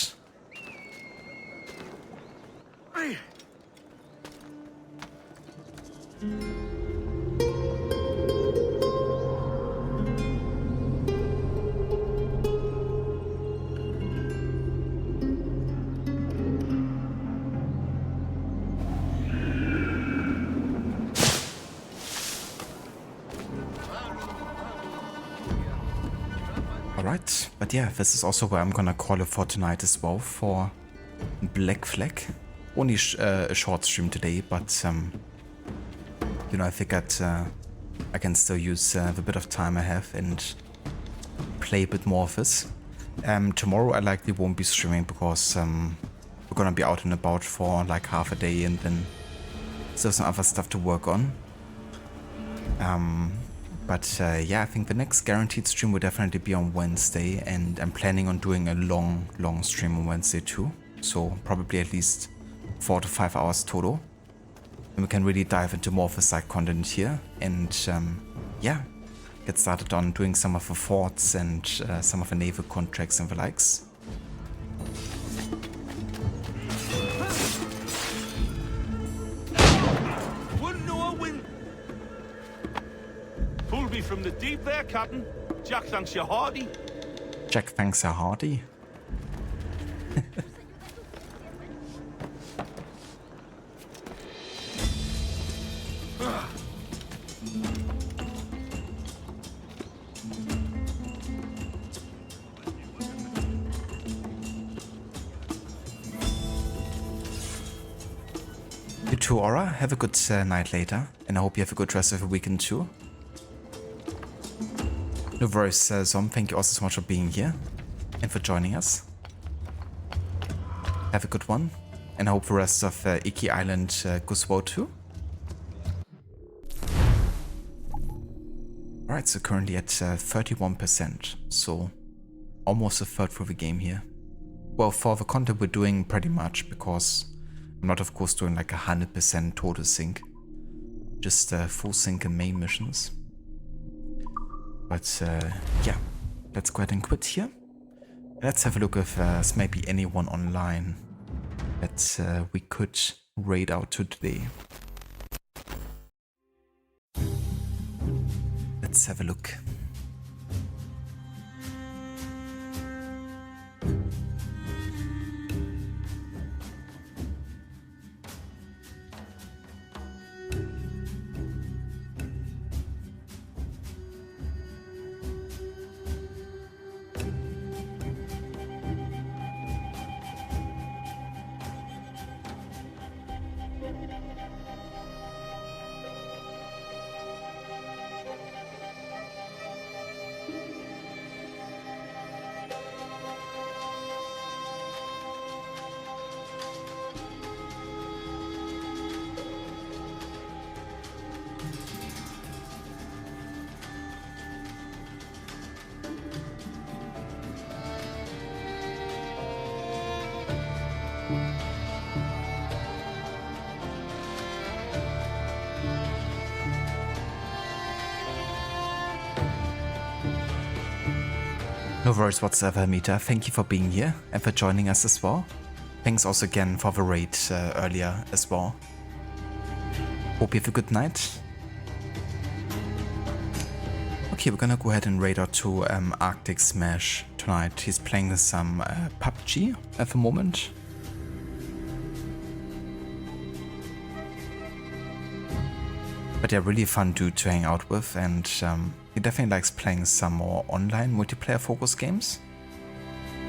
Alright, but yeah, this is also where I'm gonna call it for tonight as well for Black Flag. Only a short stream today, but you know, I figured I can still use the bit of time I have and play a bit more of this. Tomorrow I likely won't be streaming because we're gonna be out and about for like half a day and then still some other stuff to work on. But yeah, I think the next guaranteed stream will definitely be on Wednesday, and I'm planning on doing a long stream on Wednesday too. So probably at least 4 to 5 hours total. And we can really dive into more of the side content here and yeah, get started on doing some of the forts and some of the naval contracts and the likes. Pulled me from the deep there, Captain. Jack thanks you hearty. Jack thanks you hearty. You too, Aura. Have a good night later, and I hope you have a good rest of the weekend too. No worries, Zom. Thank you also so much for being here and for joining us. Have a good one, and I hope the rest of Iki Island goes well too. Right, so currently at 31%, so almost a third for the game here. Well, for the content we're doing pretty much, because I'm not of course doing like 100% total sync. Just full sync and main missions. But yeah, let's go ahead and quit here. Let's have a look if there's maybe anyone online that we could raid out to today. Let's have a look. No worries whatsoever, Mita. Thank you for being here and for joining us as well. Thanks also again for the raid earlier as well. Hope you have a good night. Okay, we're gonna go ahead and raid out to Arctic Smash tonight. He's playing some PUBG at the moment. But yeah, really fun dude to hang out with, and he definitely likes playing some more online multiplayer focused games.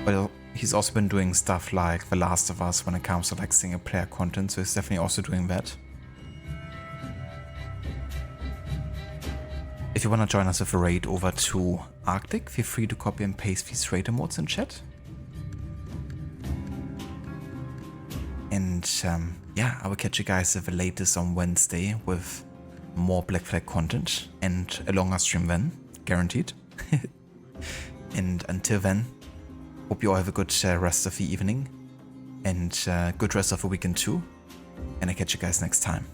But he's also been doing stuff like The Last of Us when it comes to like single player content, so he's definitely also doing that. If you want to join us with a raid over to Arctic, feel free to copy and paste these raid emotes in chat. And yeah, I will catch you guys at the latest on Wednesday with more Black Flag content and a longer stream then, guaranteed. And until then, hope you all have a good rest of the evening and good rest of the weekend too. And I catch you guys next time.